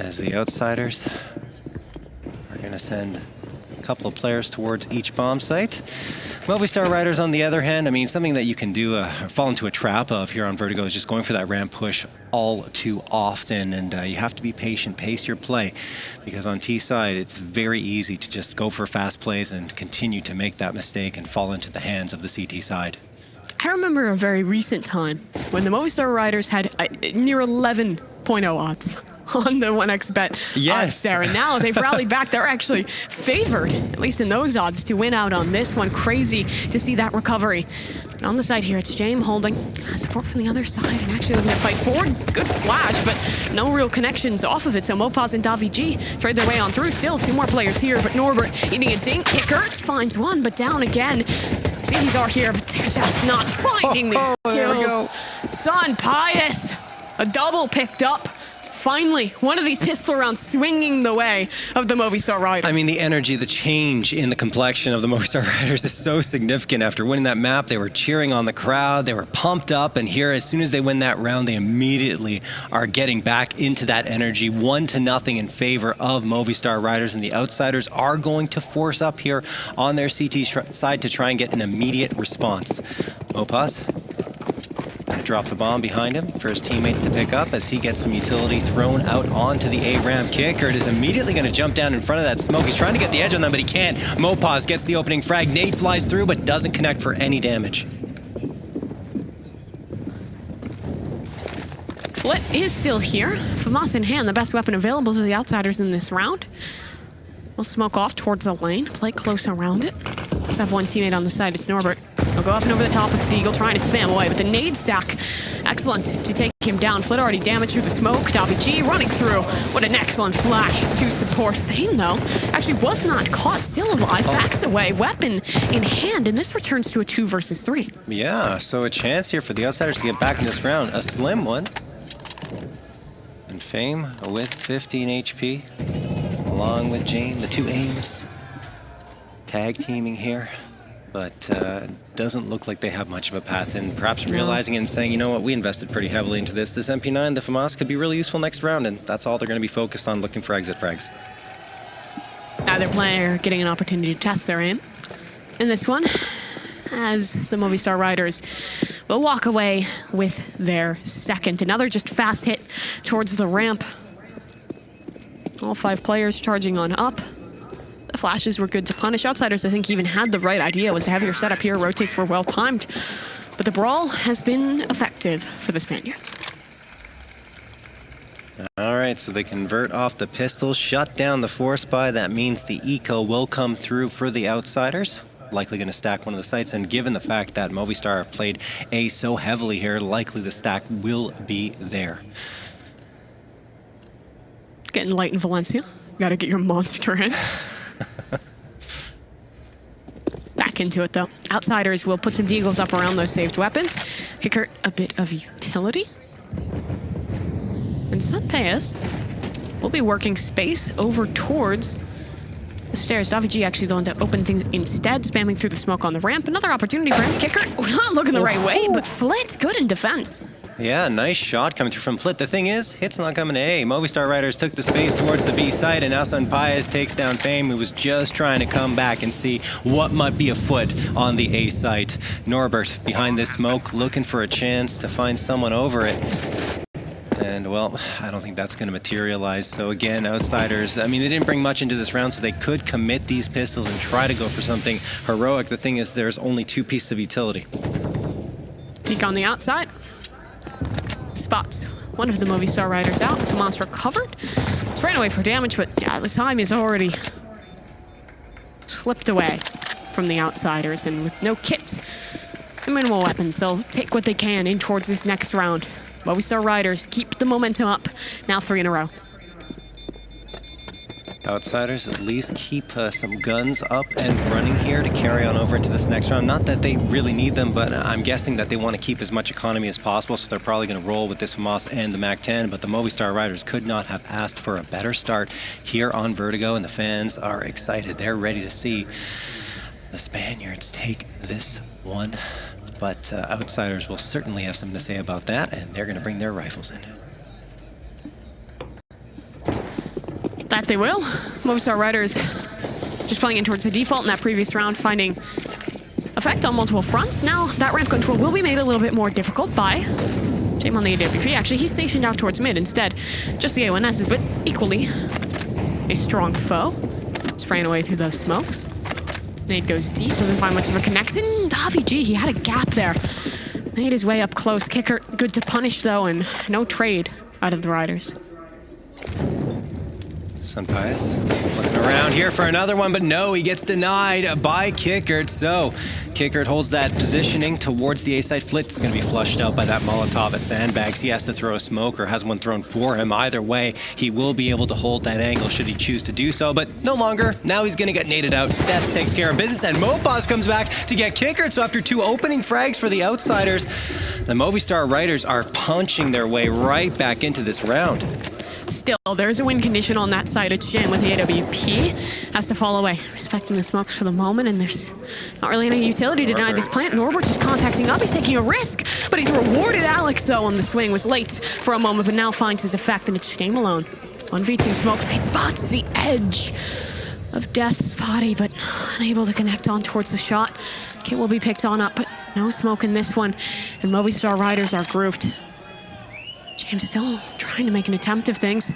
as the Outsiders are going to send a couple of players towards each bomb site. Movistar Riders, on the other hand, I mean, something that you can do, fall into a trap of here on Vertigo is just going for that ramp push all too often, and you have to be patient, pace your play, because on T side, it's very easy to just go for fast plays and continue to make that mistake and fall into the hands of the CT side. I remember a very recent time when the Movistar Riders had near 11.0 odds on the 1xBet odds there. And now they've rallied back. They're actually favored, at least in those odds, to win out on this one. Crazy to see that recovery. But on the side here, it's James holding support from the other side and actually looking to fight forward. Good flash, but no real connections off of it. So mopoz and davidji trade their way on through. Still two more players here, but Norbert eating a dink. Qikert finds one, but down again. Cities are here, but they're just not finding these kills. There we go. Son Pius, a double picked up. Finally, one of these pistol rounds swinging the way of the Movistar Riders. I mean, the energy, the change in the complexion of the Movistar Riders is so significant. After winning that map, they were cheering on the crowd, they were pumped up, and here, as soon as they win that round, they immediately are getting back into that energy. 1-0 in favor of Movistar Riders, and the Outsiders are going to force up here on their CT side to try and get an immediate response. mopoz drop the bomb behind him for his teammates to pick up as he gets some utility thrown out onto the A ramp. Qikert is immediately going to jump down in front of that smoke. He's trying to get the edge on them, but he can't. mopoz gets the opening frag. Nade flies through, but doesn't connect for any damage. Flit is still here. FAMAS in hand, the best weapon available to the Outsiders in this round. We'll smoke off towards the lane, play close around it. Let's have one teammate on the side, it's Norbert. He'll go up and over the top with the Eagle, trying to spam away, but the nade stack, excellent to take him down. Flit already damaged through the smoke. davidji running through. What an excellent flash to support. Fame, though, actually was not caught, still alive, backs away, weapon in hand, and this returns to a 2 versus 3. Yeah, so a chance here for the Outsiders to get back in this round. A slim one. And Fame with 15 HP, along with Jane, the two aims. Tag teaming here. But doesn't look like they have much of a path in. Perhaps realizing and saying, you know what, we invested pretty heavily into this. This MP9, the FAMAS, could be really useful next round, and that's all they're going to be focused on, looking for exit frags. Either player getting an opportunity to test their aim in this one, as the Movistar Riders will walk away with their second. Another just fast hit towards the ramp. All 5 players charging on up. The flashes were good to punish. Outsiders, I think, even had the right idea. It was a heavier setup here. Rotates were well timed. But the brawl has been effective for the Spaniards. All right, so they convert off the pistol, shut down the force buy. That means the eco will come through for the Outsiders. Likely going to stack one of the sites, and given the fact that Movistar have played A so heavily here, likely the stack will be there. Getting light in Valencia. Got to get your monster in. Back into it, though. Outsiders will put some deagles up around those saved weapons. Qikert, a bit of utility. And Sunpayas will be working space over towards the stairs. davidji actually going to open things instead, spamming through the smoke on the ramp. Another opportunity for him. Qikert not looking the right way, but Flit good in defense. Yeah, nice shot coming through from Flit. The thing is, hit's not coming to A. Movistar Riders took the space towards the B side, and now Pius takes down Fame, who was just trying to come back and see what might be afoot on the A site. Norbert behind this smoke, looking for a chance to find someone over it. And, well, I don't think that's going to materialize. So, again, Outsiders, I mean, they didn't bring much into this round, so they could commit these pistols and try to go for something heroic. The thing is, there's only 2 pieces of utility. Peek on the outside. Spots one of the Movistar Riders out. FAMAS recovered. It's ran away for damage, but yeah, the time is already slipped away from the Outsiders, and with no kit and minimal weapons, they'll take what they can in towards this next round. Movistar Riders keep the momentum up, now 3 in a row. Outsiders at least keep some guns up and running here to carry on over into this next round. Not that they really need them, but I'm guessing that they want to keep as much economy as possible, so they're probably going to roll with this FAMAS and the MAC-10, but the Movistar Riders could not have asked for a better start here on Vertigo, and the fans are excited. They're ready to see the Spaniards take this one, but Outsiders will certainly have something to say about that, and they're going to bring their rifles in. That they will. Movistar Riders just playing in towards the default in that previous round, finding effect on multiple fronts. Now that ramp control will be made a little bit more difficult by Jame on the AWP. Actually, he's stationed out towards mid instead. Just the A1Ss, but equally a strong foe. Spraying away through those smokes. Nade goes deep, doesn't find much of a connection. Davi G, he had a gap there. Made his way up close. Qikert good to punish though, and no trade out of the Riders. Sunpius looking around here for another one, but no, he gets denied by Qikert. So Qikert holds that positioning towards the A site. Flit's going to be flushed out by that Molotov at Sandbags. He has to throw a smoke or has one thrown for him. Either way, he will be able to hold that angle should he choose to do so, but no longer. Now he's going to get naded out. Death takes care of business, and mopoz comes back to get Qikert. So after 2 opening frags for the outsiders, the Movistar Riders are punching their way right back into this round. Still, there's a win condition on that side. It's Jim with the AWP. Has to fall away. Respecting the smokes for the moment, and there's not really any utility to deny this plant. Norbert just contacting up. He's taking a risk, but he's rewarded. Alex, though, on the swing. Was late for a moment, but now finds his effect, and it's Shame alone. 1v2 smoke. He spots the edge of Death's body, but unable to connect on towards the shot. Kit will be picked on up, but no smoke in this one, and Movistar Riders are grouped. James still trying to make an attempt of things.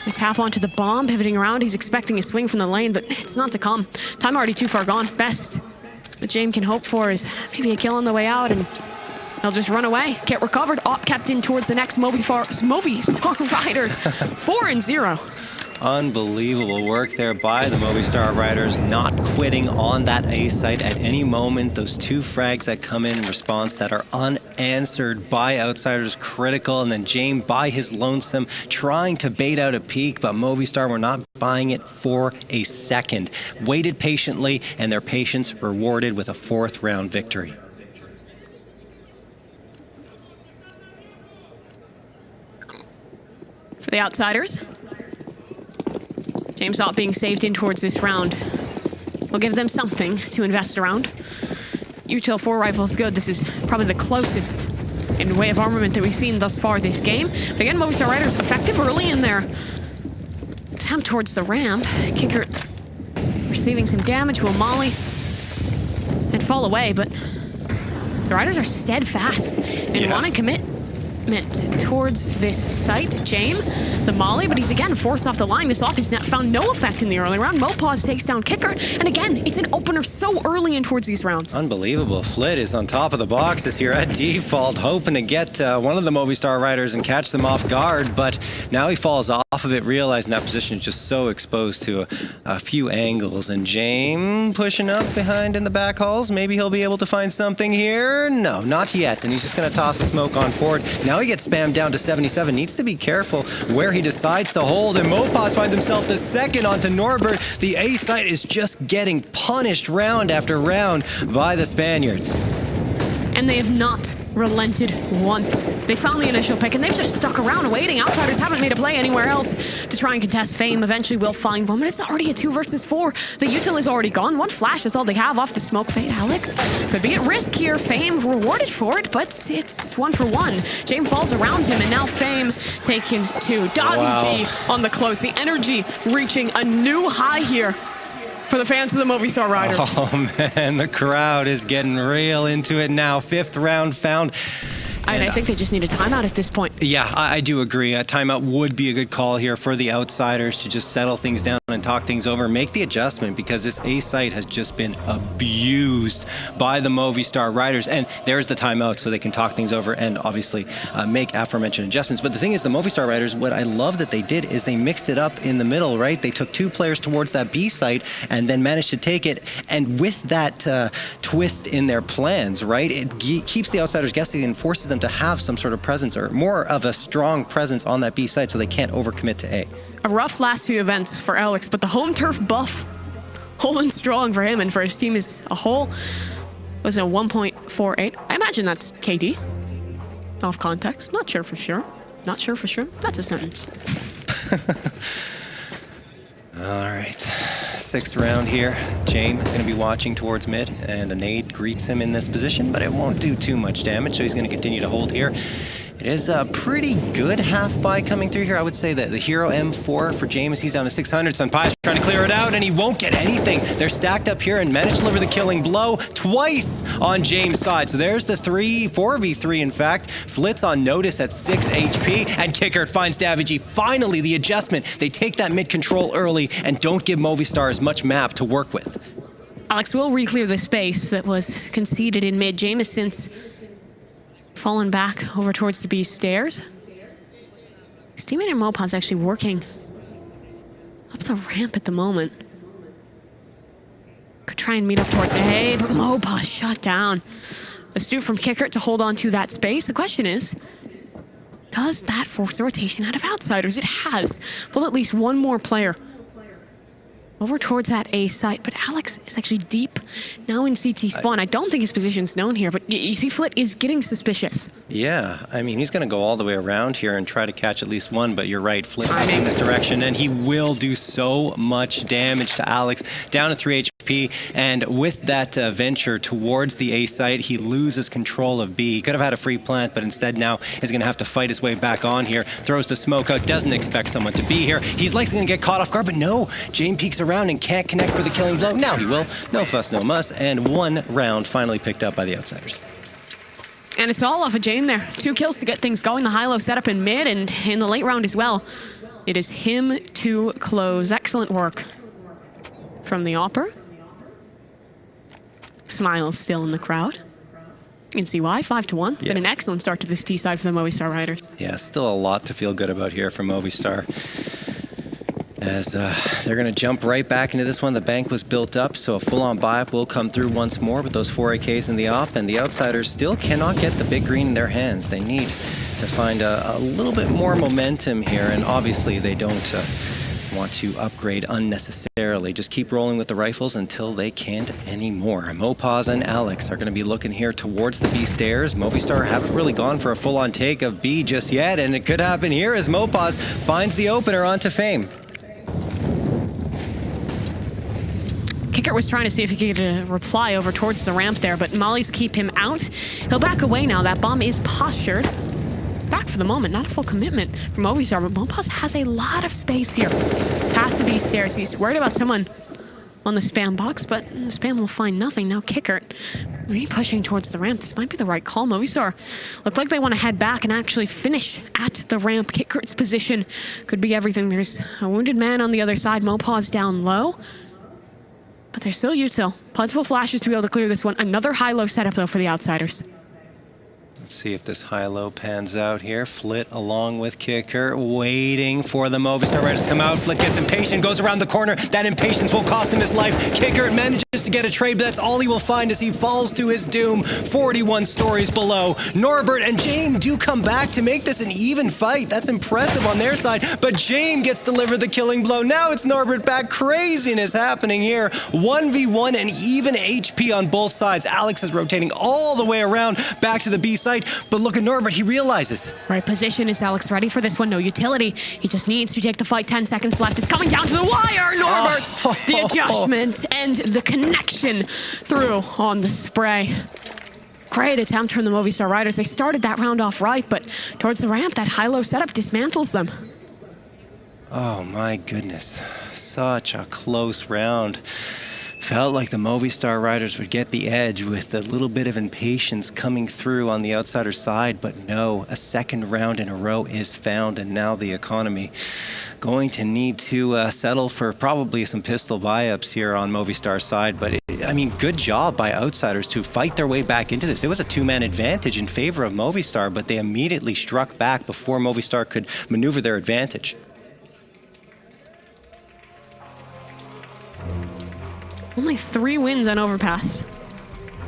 They tap onto the bomb, pivoting around. He's expecting a swing from the lane, but it's not to come. Time already too far gone. Best that James can hope for is maybe a kill on the way out, and they'll just run away. Get recovered. Op kept in towards the next Movistar Riders. 4-0. Unbelievable work there by the Movistar Riders, not quitting on that A site at any moment. Those 2 frags that come in response that are unanswered by outsiders, critical, and then Jame by his lonesome trying to bait out a peek, but Movistar were not buying it for a second. Waited patiently, and their patience rewarded with a 4th round victory. For the outsiders, James Ott being saved in towards this round will give them something to invest around. Util 4 rifles good. This is probably the closest in way of armament that we've seen thus far this game. But again, Movistar Riders effective early in their attempt towards the ramp. Qikert receiving some damage, will molly and fall away, but the Riders are steadfast and want to commit towards this site. Jame, the molly, but he's again forced off the line. This off is found no effect in the early round. mopoz takes down Qikert, and again, it's an opener so early in towards these rounds. Unbelievable. Flit is on top of the boxes here at default, hoping to get one of the Movistar Riders and catch them off guard, but now he falls off of it, realizing that position is just so exposed to a few angles, and Jame pushing up behind in the back halls. Maybe he'll be able to find something here. No, not yet, and he's just going to toss the smoke on forward. Now he gets spammed down to 77. Needs to be careful where he decides to hold, and mopoz finds himself the second onto Norbert. The A site is just getting punished round after round by the Spaniards. And they have not relented once. They found the initial pick, and they've just stuck around waiting. Outsiders haven't made a play anywhere else to try and contest Fame. Eventually will find one, but it's already a 2 versus 4. The util is already gone. 1 flash is all they have off the smoke fade. Alex could be at risk here. Fame rewarded for it, but it's 1 for 1. Jame falls around him, and now Fame taken 2. Davi G on the close. The energy reaching a new high here for the fans of the Movistar Riders. Oh man, the crowd is getting real into it now. 5th round found. And I think they just need a timeout at this point. Yeah, I do agree. A timeout would be a good call here for the outsiders to just settle things down and talk things over, make the adjustment, because this A site has just been abused by the Movistar Riders. And there's the timeout so they can talk things over and obviously make aforementioned adjustments. But the thing is, the Movistar Riders, what I love that they did is they mixed it up in the middle, right? They took 2 players towards that B site and then managed to take it. And with that twist in their plans, right, it keeps the outsiders guessing and forces them to have some sort of presence or more of a strong presence on that B site so they can't overcommit to A. A rough last few events for Alex, but the home turf buff holding strong for him and for his team as a whole was a 1.48. I imagine that's KD. Off context. Not sure for sure. Not sure for sure. That's a sentence. All right. 6th round here. Jame going to be watching towards mid, and a nade greets him in this position, but it won't do too much damage, so he's going to continue to hold here. It is a pretty good half buy coming through here. I would say that the hero M4 for James, he's down to 600. Sunpai's trying to clear it out, and he won't get anything. They're stacked up here and managed to deliver the killing blow twice on James' side. So there's the 4v3, in fact. Flitz on notice at 6 HP, and Qikert finds Davigi. Finally, the adjustment. They take that mid control early and don't give Movistar as much map to work with. Alex will re-clear the space that was conceded in mid. James has since fallen back over towards the B stairs. His teammate and mopoz actually working up the ramp at the moment. Could try and meet up towards A, but mopoz shut down. Astute from Qikert to hold on to that space. The question is, does that force the rotation out of outsiders? It has. Pulled at least one more player over towards that A site, but Alex is actually deep now in CT spawn. I don't think his position's known here, but you see Flit is getting suspicious. Yeah, I mean, he's going to go all the way around here and try to catch at least one, but you're right, Flit is in this direction, and he will do so much damage to Alex, down to 3 HP, and with that venture towards the A site, he loses control of B. He could have had a free plant, but instead now is going to have to fight his way back on here, throws the smoke out, doesn't expect someone to be here. He's likely going to get caught off guard, but no, James peeks around and can't connect for the killing blow. Now he will. No fuss, no muss, and one round finally picked up by the outsiders. And it's all off of Jane there. 2 kills to get things going. The high-low setup in mid and in the late round as well. It is him to close. Excellent work from the Opper. Smile still in the crowd. You can see why, 5-1. Yeah. Been an excellent start to this T side for the Movistar Riders. Yeah, still a lot to feel good about here for Movistar. As they're going to jump right back into this one. The bank was built up, so a full-on buy-up will come through once more with those 4 AKs in the op, and the outsiders still cannot get the big green in their hands. They need to find a little bit more momentum here, and obviously they don't want to upgrade unnecessarily. Just keep rolling with the rifles until they can't anymore. mopoz and Alex are going to be looking here towards the B stairs. Movistar haven't really gone for a full-on take of B just yet, and it could happen here as mopoz finds the opener onto Fame. Qikert was trying to see if he could get a reply over towards the ramp there, but mollies keep him out. He'll back away now. That bomb is postured. Back for the moment, not a full commitment from Movistar, but mopoz has a lot of space here. Past the B stairs, he's worried about someone on the spam box, but the spam will find nothing. Now Qikert pushing towards the ramp. This might be the right call. Movistar look like they want to head back and actually finish at the ramp. Qikert's position could be everything. There's a wounded man on the other side. mopoz down low. But there's still util. Plentiful flashes to be able to clear this one. Another high-low setup, though, for the outsiders. Let's see if this high-low pans out here. Flit along with Qikert, waiting for the Movistar Riders to come out. Flit gets impatient, goes around the corner. That impatience will cost him his life. Qikert manages to get a trade, but that's all he will find as he falls to his doom. 41 stories below. Norbert and James do come back to make this an even fight. That's impressive on their side, but James gets delivered the killing blow. Now it's Norbert back. Craziness happening here. 1v1 and even HP on both sides. Alex is rotating all the way around back to the B site. But look at Norbert, he realizes. Right position. Is Alex ready for this one? No utility. He just needs to take the fight. 10 seconds left. It's coming down to the wire, Norbert. The adjustment and the connection through on the spray. Great attempt from the Movistar Riders. They started that round off right, but towards the ramp, that high-low setup dismantles them. Oh my goodness. Such a close round. Felt like the Movistar Riders would get the edge with a little bit of impatience coming through on the outsider side, but no, a second round in a row is found, and now the economy going to need to settle for probably some pistol buy-ups here on Movistar's side. But I mean, good job by outsiders to fight their way back into this. It was a 2-man advantage in favor of Movistar, but they immediately struck back before Movistar could maneuver their advantage. Only 3 wins on Overpass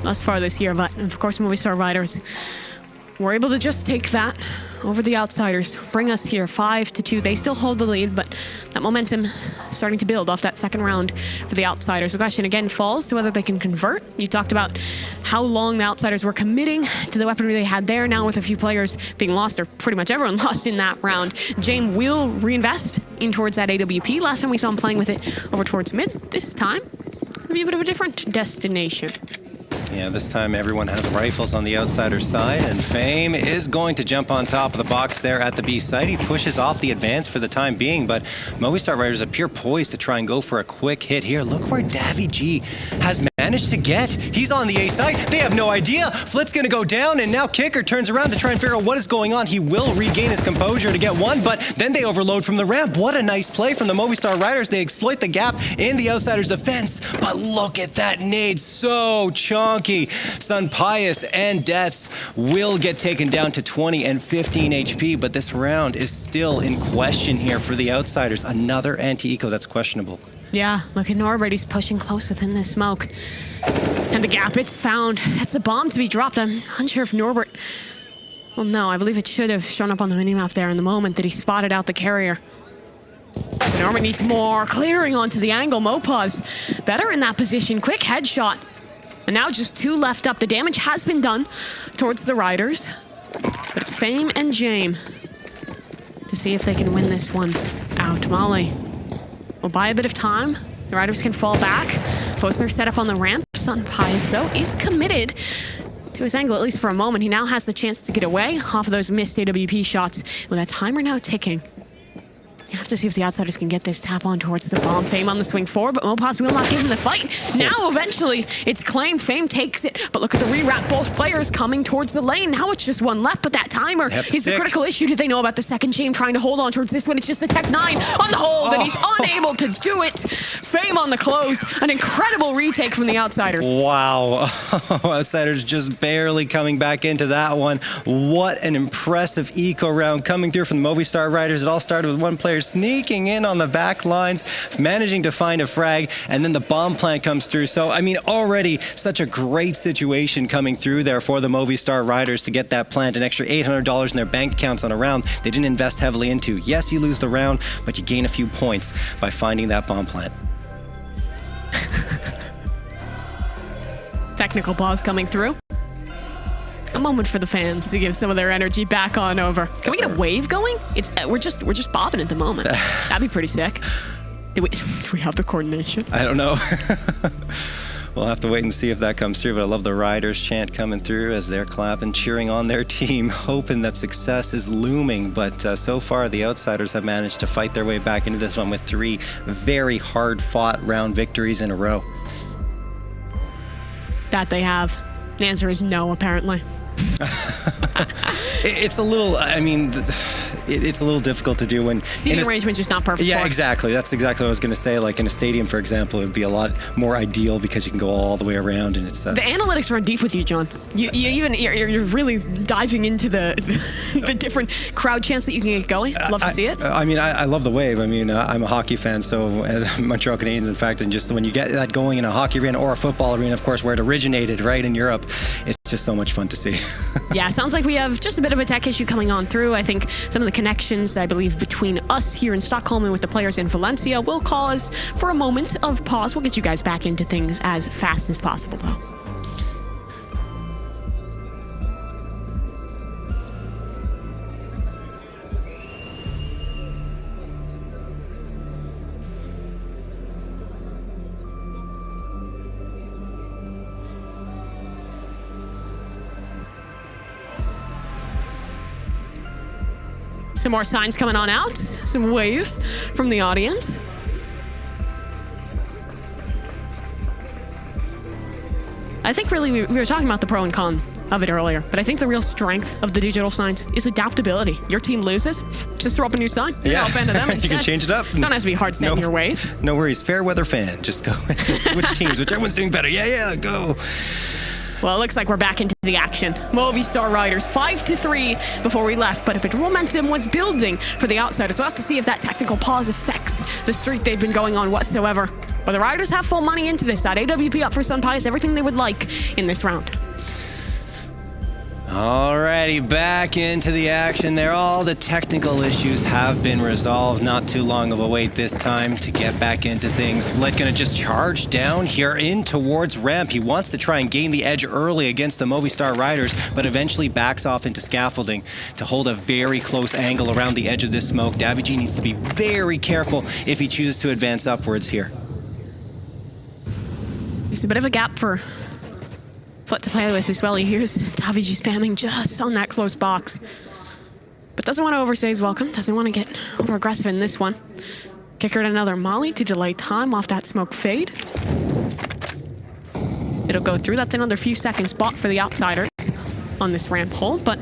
thus far this year, but of course Movistar Riders were able to just take that over the outsiders, bring us here 5-2. They still hold the lead, but that momentum starting to build off that second round for the outsiders. The question again falls to whether they can convert. You talked about how long the outsiders were committing to the weaponry they had there. Now with a few players being lost, or pretty much everyone lost in that round, James will reinvest in towards that AWP. Last time we saw him playing with it over towards mid. This time, it'll be a bit of a different destination. Yeah, this time everyone has rifles on the outsider side, and Fame is going to jump on top of the box there at the B site. He pushes off the advance for the time being, but Movistar Riders appear poised to try and go for a quick hit here. Look where Davy G has managed to get. He's on the A site. They have no idea. Flit's going to go down, and now Qikert turns around to try and figure out what is going on. He will regain his composure to get one, but then they overload from the ramp. What a nice play from the Movistar Riders. They exploit the gap in the outsider's defense, but look at that nade. So chunky. Sun Pius and Deaths will get taken down to 20 and 15 HP, but this round is still in question here for the outsiders. Another anti-eco that's questionable. Yeah, look at Norbert. He's pushing close within the smoke. And the gap, it's found. That's a bomb to be dropped. I'm unsure if Norbert... Well, no, I believe it should have shown up on the minimap there in the moment that he spotted out the carrier. Norbert needs more clearing onto the angle. mopoz better in that position. Quick headshot. And now just 2 left up. The damage has been done towards the Riders. But it's Fame and Jame to see if they can win this one out. Molly will buy a bit of time. The Riders can fall back. Post their setup on the ramp. Sun Pius, though, is committed to his angle, at least for a moment. He now has the chance to get away off of those missed AWP shots. With that timer now ticking. You have to see if the outsiders can get this tap on towards the bomb. Fame on the swing forward, but mopoz will not give him the fight. Now, eventually, it's claimed. Fame takes it, but look at the rewrap. Both players coming towards the lane. Now it's just one left, but that timer is the critical issue. Did they know about the second Jame trying to hold on towards this one? It's just a Tech 9 on the hold, and he's unable to do it. Fame on the close. An incredible retake from the outsiders. Wow. Outsiders just barely coming back into that one. What an impressive eco round coming through from the Movistar Riders. It all started with one player sneaking in on the back lines, managing to find a frag, and then the bomb plant comes through. So, I mean, already such a great situation coming through there for the Movistar Riders to get that plant, an extra $800 in their bank accounts on a round they didn't invest heavily into. Yes, you lose the round, but you gain a few points by finding that bomb plant. Technical pause coming through. A moment for the fans to give some of their energy back on over. Can we get a wave going? It's we're just bobbing at the moment. That'd be pretty sick. Do we have the coordination? I don't know. We'll have to wait and see if that comes through, but I love the Riders chant coming through as they're clapping, cheering on their team, hoping that success is looming. But so far, the outsiders have managed to fight their way back into this one with 3 very hard-fought round victories in a row. That they have. The answer is no, apparently. It's a little, I mean, it's a little difficult to do when... Seating arrangement's just not perfect. Yeah, exactly. That's exactly what I was going to say. Like in a stadium, for example, it would be a lot more ideal because you can go all the way around and it's... The analytics run deep with you, John. You're really diving into the different crowd chants that you can get going. Love to see it. I mean, I love the wave. I mean, I'm a hockey fan, so Montreal Canadiens, in fact, and just when you get that going in a hockey arena or a football arena, of course, where it originated, right, in Europe, it's just so much fun to see. Yeah, sounds like we have just a bit of a tech issue coming on through. I think some of the connections, I believe, between us here in Stockholm and with the players in Valencia will cause for a moment of pause. We'll get you guys back into things as fast as possible, though. Some more signs coming on out, some waves from the audience. I think really we were talking about the pro and con of it earlier, but I think the real strength of the digital signs is adaptability. Your team loses, just throw up a new sign. Yeah, fan to them you can change it up. Don't have to be hard set in your ways. No worries, fair weather fan. Just go. Which teams, whichever one's doing better. Yeah, go. Well, it looks like we're back into the action. Movistar Riders 5-3 before we left, but a bit of momentum was building for the outsiders. We'll have to see if that technical pause affects the streak they've been going on whatsoever. But the Riders have full money into this. That AWP up for Sun Pius, everything they would like in this round. Alrighty, back into the action there. All the technical issues have been resolved. Not too long of a wait this time to get back into things. Flit gonna just charge down here in towards ramp. He wants to try and gain the edge early against the Movistar Riders, but eventually backs off into scaffolding to hold a very close angle around the edge of this smoke. Davy G needs to be very careful if he chooses to advance upwards here. There's a bit of a gap for Flit to play with as well. He hears Daviji spamming just on that close box. But doesn't want to overstay his welcome. Doesn't want to get over aggressive in this one. Qikert another molly to delay time off that smoke fade. It'll go through. That's another few seconds bought for the outsiders on this ramp hole, but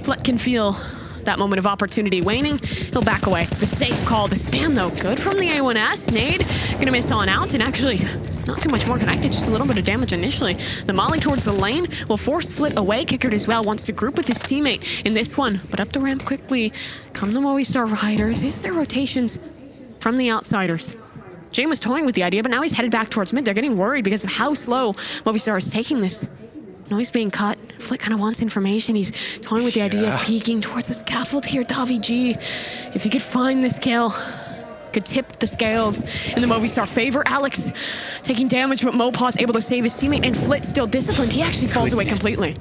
Flit can feel that moment of opportunity waning. He'll back away. The safe call, the spam though, good from the A1S. Nade gonna miss on out, and actually not too much more connected, just a little bit of damage initially. The molly towards the lane will force Flit away. Qikert as well wants to group with his teammate in this one, but up the ramp quickly come the Movistar Riders. Is there rotations from the outsiders? Jane was toying with the idea, but now he's headed back towards mid. They're getting worried because of how slow Movistar is taking this. Noise being cut. Flit kind of wants information. He's toying with the idea of peeking towards the scaffold here. Daviji, if he could find this kill, could tip the scales in the Movistar favor. Alex taking damage, but mopoz able to save his teammate, and Flit still disciplined. He actually falls away completely.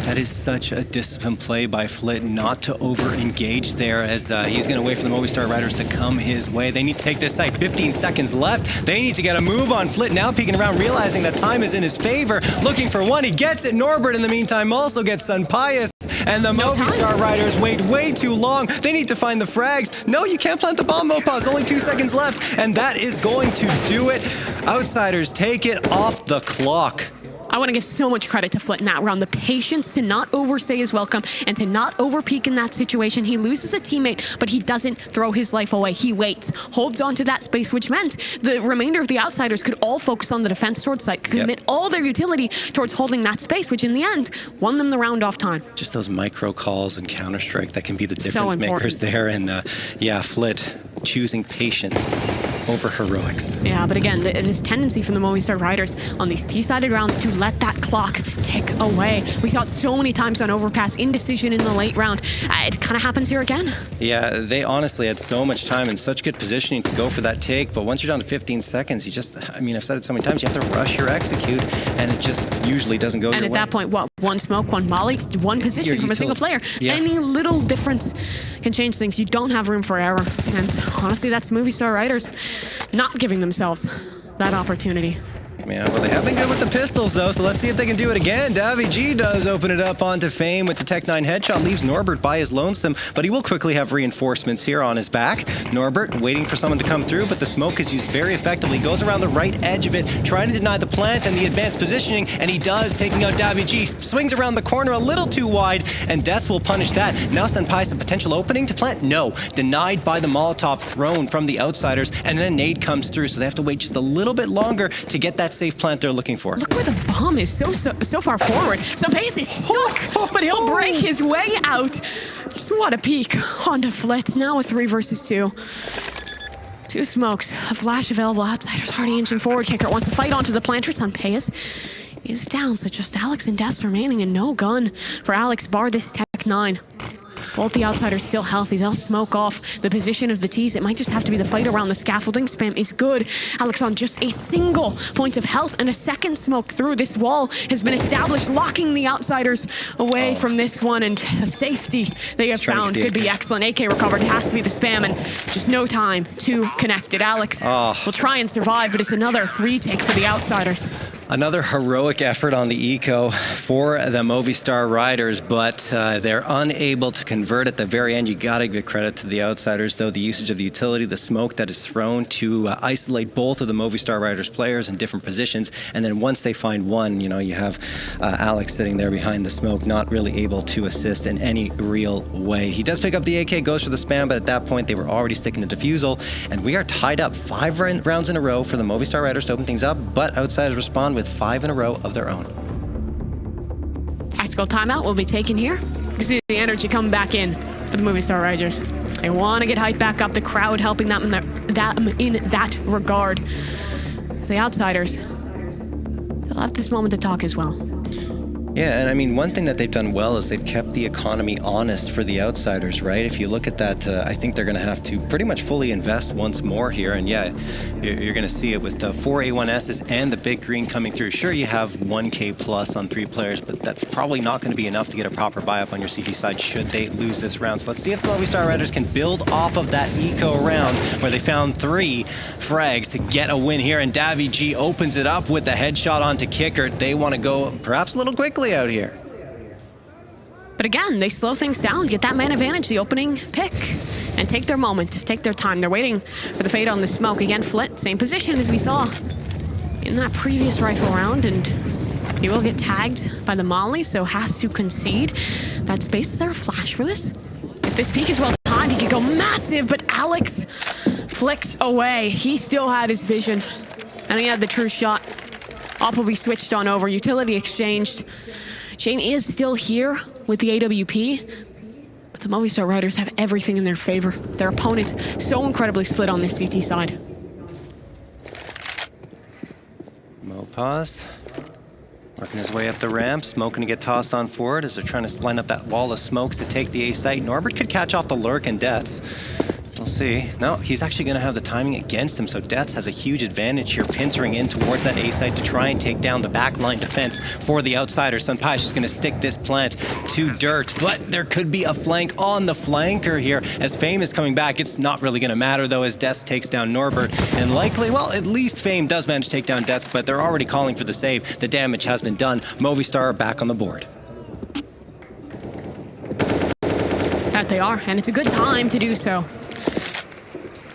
That is such a disciplined play by Flit not to over-engage there, as he's going to wait for the Movistar Riders to come his way. They need to take this site. 15 seconds left. They need to get a move on. Flit now peeking around, realizing that time is in his favor. Looking for one. He gets it. Norbert, in the meantime, also gets Sunpius. And the Movistar Riders wait way too long. They need to find the frags. No, you can't plant the bomb, mopoz. Only 2 seconds left, and that is going to do it. Outsiders take it off the clock. I want to give so much credit to Flit in that round. The patience to not overstay his welcome and to not overpeak in that situation. He loses a teammate, but he doesn't throw his life away. He waits, holds on to that space, which meant the remainder of the outsiders could all focus on the defense towards site, commit all their utility towards holding that space, which in the end won them the round off time. Just those micro calls and Counter-Strike that can be the difference makers there. And yeah, Flit choosing patience over heroics. Yeah, but again, this tendency from the Movistar Riders on these T-sided rounds to let that clock tick away. We saw it so many times on overpass, indecision in the late round. It kind of happens here again. Yeah, they honestly had so much time and such good positioning to go for that take, but once you're down to 15 seconds, you just, I mean, I've said it so many times, you have to rush your execute, and it just usually doesn't go your way. And at that point, what? One smoke, one molly, one position from a single player. Yeah. Any little difference can change things. You don't have room for error. And honestly, that's Movistar Riders not giving themselves that opportunity. Yeah, well, they have been good with the pistols, though, so let's see if they can do it again. Daviji does open it up onto Fame with the Tech-9 headshot, leaves Norbert by his lonesome, but he will quickly have reinforcements here on his back. Norbert waiting for someone to come through, but the smoke is used very effectively. Goes around the right edge of it, trying to deny the plant and the advanced positioning, and he does, taking out Daviji. Swings around the corner a little too wide, and Death will punish that. Now Sunpius, a potential opening to plant? No. Denied by the Molotov thrown from the outsiders, and then a nade comes through, so they have to wait just a little bit longer to get that safe plant they're looking for. Look where the bomb is so far forward. Sunpius is stuck, but he'll break his way out. Just what a peek onto Flit. Now a 3 versus 2. 2 smokes, a flash available. Outsiders already inching forward. Qikert wants to fight onto the planter. Sunpius is down, so just Alex and Death remaining, and no gun for Alex bar this Tech-9. Both the outsiders still healthy. They'll smoke off the position of the T's. It might just have to be the fight around the scaffolding. Spam is good. Alex on just a single point of health, and a second smoke through. This wall has been established, locking the outsiders away from this one, and the safety they have found could be excellent. AK recovered. It has to be the Spam, and just no time to connect it. Alex will try and survive, but it's another retake for the outsiders. Another heroic effort on the eco for the Movistar Riders, but they're unable to convert at the very end. You got to give credit to the outsiders, though. The usage of the utility, the smoke that is thrown to isolate both of the Movistar Riders players in different positions. And then once they find one, you know, you have Alex sitting there behind the smoke, not really able to assist in any real way. He does pick up the AK, goes for the Spam, but at that point they were already sticking the defusal. And we are tied up 5 rounds in a row for the Movistar Riders to open things up, but outsiders respond with 5 in a row of their own. Tactical timeout will be taken here. You can see the energy coming back in for the Movistar Riders. They want to get hyped back up. The crowd helping them in that regard. For the outsiders, they'll have this moment to talk as well. Yeah, and I mean, one thing that they've done well is they've kept the economy honest for the outsiders, right? If you look at that, I think they're going to have to pretty much fully invest once more here. And yeah, you're going to see it with the 4 A1Ss and the big green coming through. Sure, you have 1K plus on 3 players, but that's probably not going to be enough to get a proper buy-up on your CT side should they lose this round. So let's see if the Movistar Riders can build off of that eco round where they found 3 frags to get a win here. And Davy G opens it up with the headshot onto Qikert. They want to go perhaps a little quickly out here. But again, they slow things down, get that man advantage, the opening pick, and take their moment, take their time. They're waiting for the fade on the smoke. Again, Flit, same position as we saw in that previous rifle round, and he will get tagged by the molly, so has to concede that space. Is there a flash for this? If this peak is well timed, he could go massive, but Alex flicks away. He still had his vision, and he had the true shot. Op will be switched on over, utility exchanged. Shane is still here with the AWP, but the Movistar Riders have everything in their favor. Their opponent so incredibly split on this CT side. Mopoz working his way up the ramp. Smoke going to get tossed on forward as they're trying to line up that wall of smokes to take the A site. Norbert could catch off the lurk and Deaths. We'll see. No, he's actually going to have the timing against him, so Deaths has a huge advantage here, pincering in towards that A site to try and take down the backline defense for the outsiders. Sunpaish is going to stick this plant to dirt, but there could be a flank on the flanker here. As Fame is coming back, it's not really going to matter, though, as Deaths takes down Norbert. And likely, well, at least Fame does manage to take down Deaths, but they're already calling for the save. The damage has been done. Movistar are back on the board. That they are, and it's a good time to do so.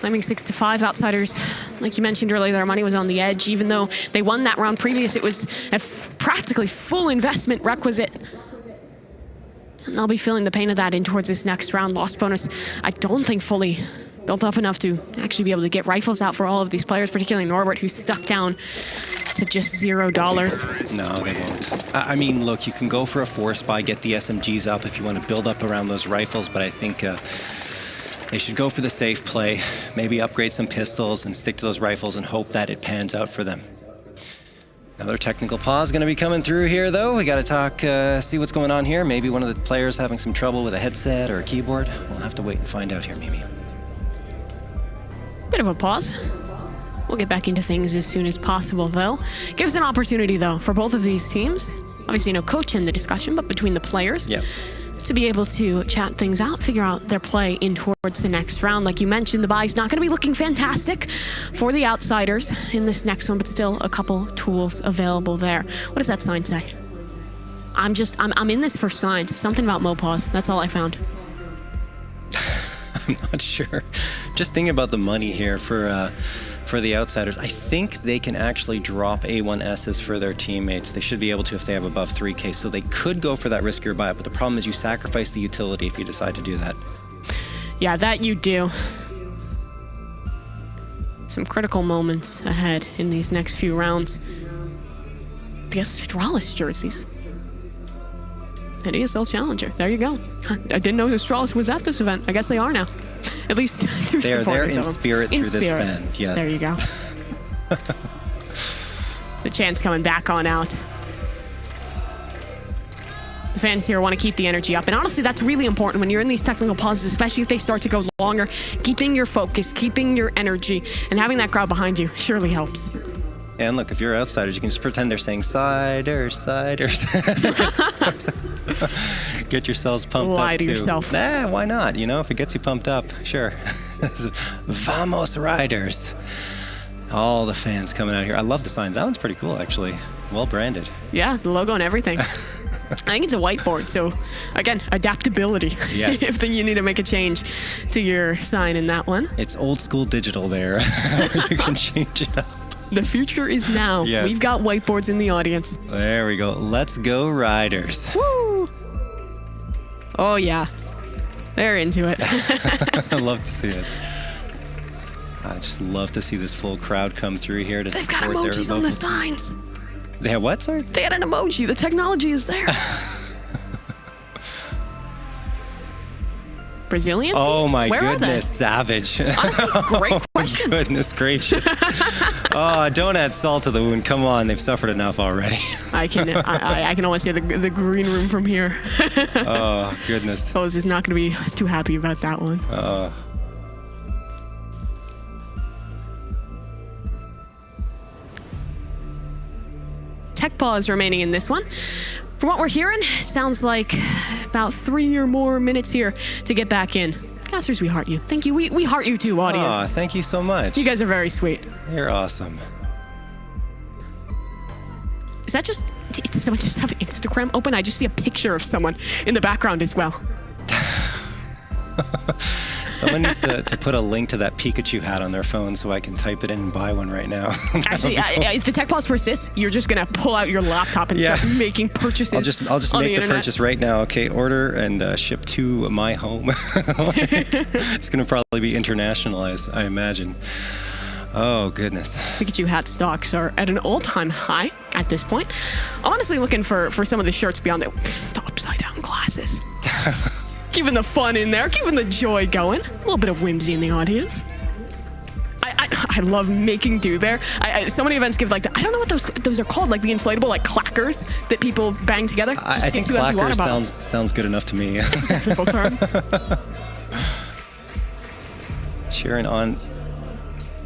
Climbing 6-5, outsiders, like you mentioned earlier, their money was on the edge. Even though they won that round previous, it was a practically full investment requisite. And they'll be feeling the pain of that in towards this next round. Lost bonus, I don't think fully built up enough to actually be able to get rifles out for all of these players, particularly Norbert, who's stuck down to just $0. No, they won't. I mean, look, you can go for a force buy, get the SMGs up if you want to build up around those rifles, but I think they should go for the safe play, maybe upgrade some pistols and stick to those rifles and hope that it pans out for them. Another technical pause going to be coming through here, though. We got to talk, see what's going on here. Maybe one of the players having some trouble with a headset or a keyboard. We'll have to wait and find out here, maybe. Bit of a pause. We'll get back into things as soon as possible, though. Gives an opportunity, though, for both of these teams. Obviously, no coach in the discussion, but between the players. Yep. To be able to chat things out, figure out their play in towards the next round. Like you mentioned, the buy's not going to be looking fantastic for the outsiders in this next one, but still a couple tools available there. What does that sign say? I'm in this for signs. Something about mopoz. That's all I found. I'm not sure. Just thinking about the money here for the outsiders. I think they can actually drop A1Ss for their teammates. They should be able to if they have above 3K. So they could go for that riskier buy, but the problem is you sacrifice the utility if you decide to do that. Yeah, that you do. Some critical moments ahead in these next few rounds. The Astralis jerseys. An ESL Challenger. There you go. I didn't know Astralis was at this event. I guess they are now. At least two they're there in spirit through this event. Yes. There you go. The chant's coming back on out. The fans here want to keep the energy up. And honestly, that's really important when you're in these technical pauses, especially if they start to go longer. Keeping your focus, keeping your energy, and having that crowd behind you surely helps. And look, if you're outsiders, you can just pretend they're saying siders, siders. Get yourselves pumped up, Lie to too. yourself. Nah, why not? You know, if it gets you pumped up, sure. Vamos Riders. All the fans coming out here. I love the signs. That one's pretty cool, actually. Well branded. Yeah, the logo and everything. I think it's a whiteboard, so again, adaptability. Yes. If you need to make a change to your sign in that one. It's old school digital there. You can change it up. The future is now. Yes. We've got whiteboards in the audience. There we go. Let's go Riders. Woo! Oh yeah, they're into it. I love to see it. I just love to see this full crowd come through here to They've got support their emojis on the signs. They have what, sorry? They had an emoji. The technology is there. Brazilian Oh teams? my Where goodness, savage. Honestly, great question. Goodness gracious. Oh, don't add salt to the wound. Come on, they've suffered enough already. I can almost hear the green room from here. Oh, goodness. Foes is not going to be too happy about that one. Tech pause remaining in this one. From what we're hearing, sounds like about 3 or more minutes here to get back in. Casters, we heart you. Thank you. We heart you too, audience. Oh, thank you so much. You guys are very sweet. You're awesome. Is that just... Does someone just have Instagram open? I just see a picture of someone in the background as well. Someone needs to put a link to that Pikachu hat on their phone so I can type it in and buy one right now. Actually, if the tech pause persists, you're just going to pull out your laptop and start making purchases. I'll just make the purchase right now. Okay, order and ship to my home. It's going to probably be internationalized, I imagine. Oh, goodness. Pikachu hat stocks are at an all-time high at this point. I'm honestly looking for some of the shirts beyond the upside-down glasses. Keeping the fun in there, keeping the joy going. A little bit of whimsy in the audience. I love making do there. So many events give like I don't know what those are called, like the inflatable like clackers that people bang together. I think clackers sounds good enough to me. It's a technical term. Cheering on.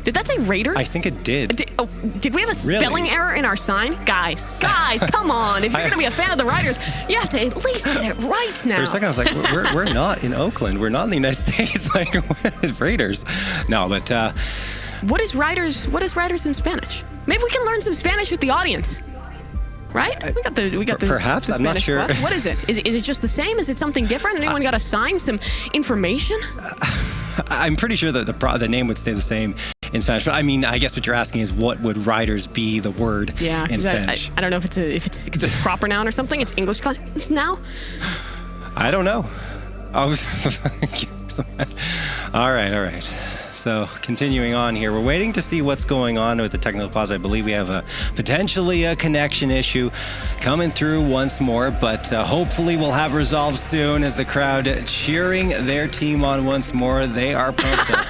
Did that say Raiders? I think it did. Did we have a spelling error in our sign? Guys, come on. If you're going to be a fan of the Raiders, you have to at least get it right now. For a second, I was like, we're not in Oakland. We're not in the United States. Like, Raiders. No, but... What is Raiders in Spanish? Maybe we can learn some Spanish with the audience. Right? We got the perhaps. The I'm not sure. What is it? Is it just the same? Is it something different? Anyone got assigned some information? I'm pretty sure that the name would stay the same in Spanish. But I mean, I guess what you're asking is what would Riders be the word in Spanish? I don't know if it's a proper noun or something. It's English class now. I don't know. All right. So continuing on here, we're waiting to see what's going on with the technical pause. I believe we have potentially a connection issue coming through once more, but hopefully we'll have resolved soon as the crowd cheering their team on once more. They are pumped up.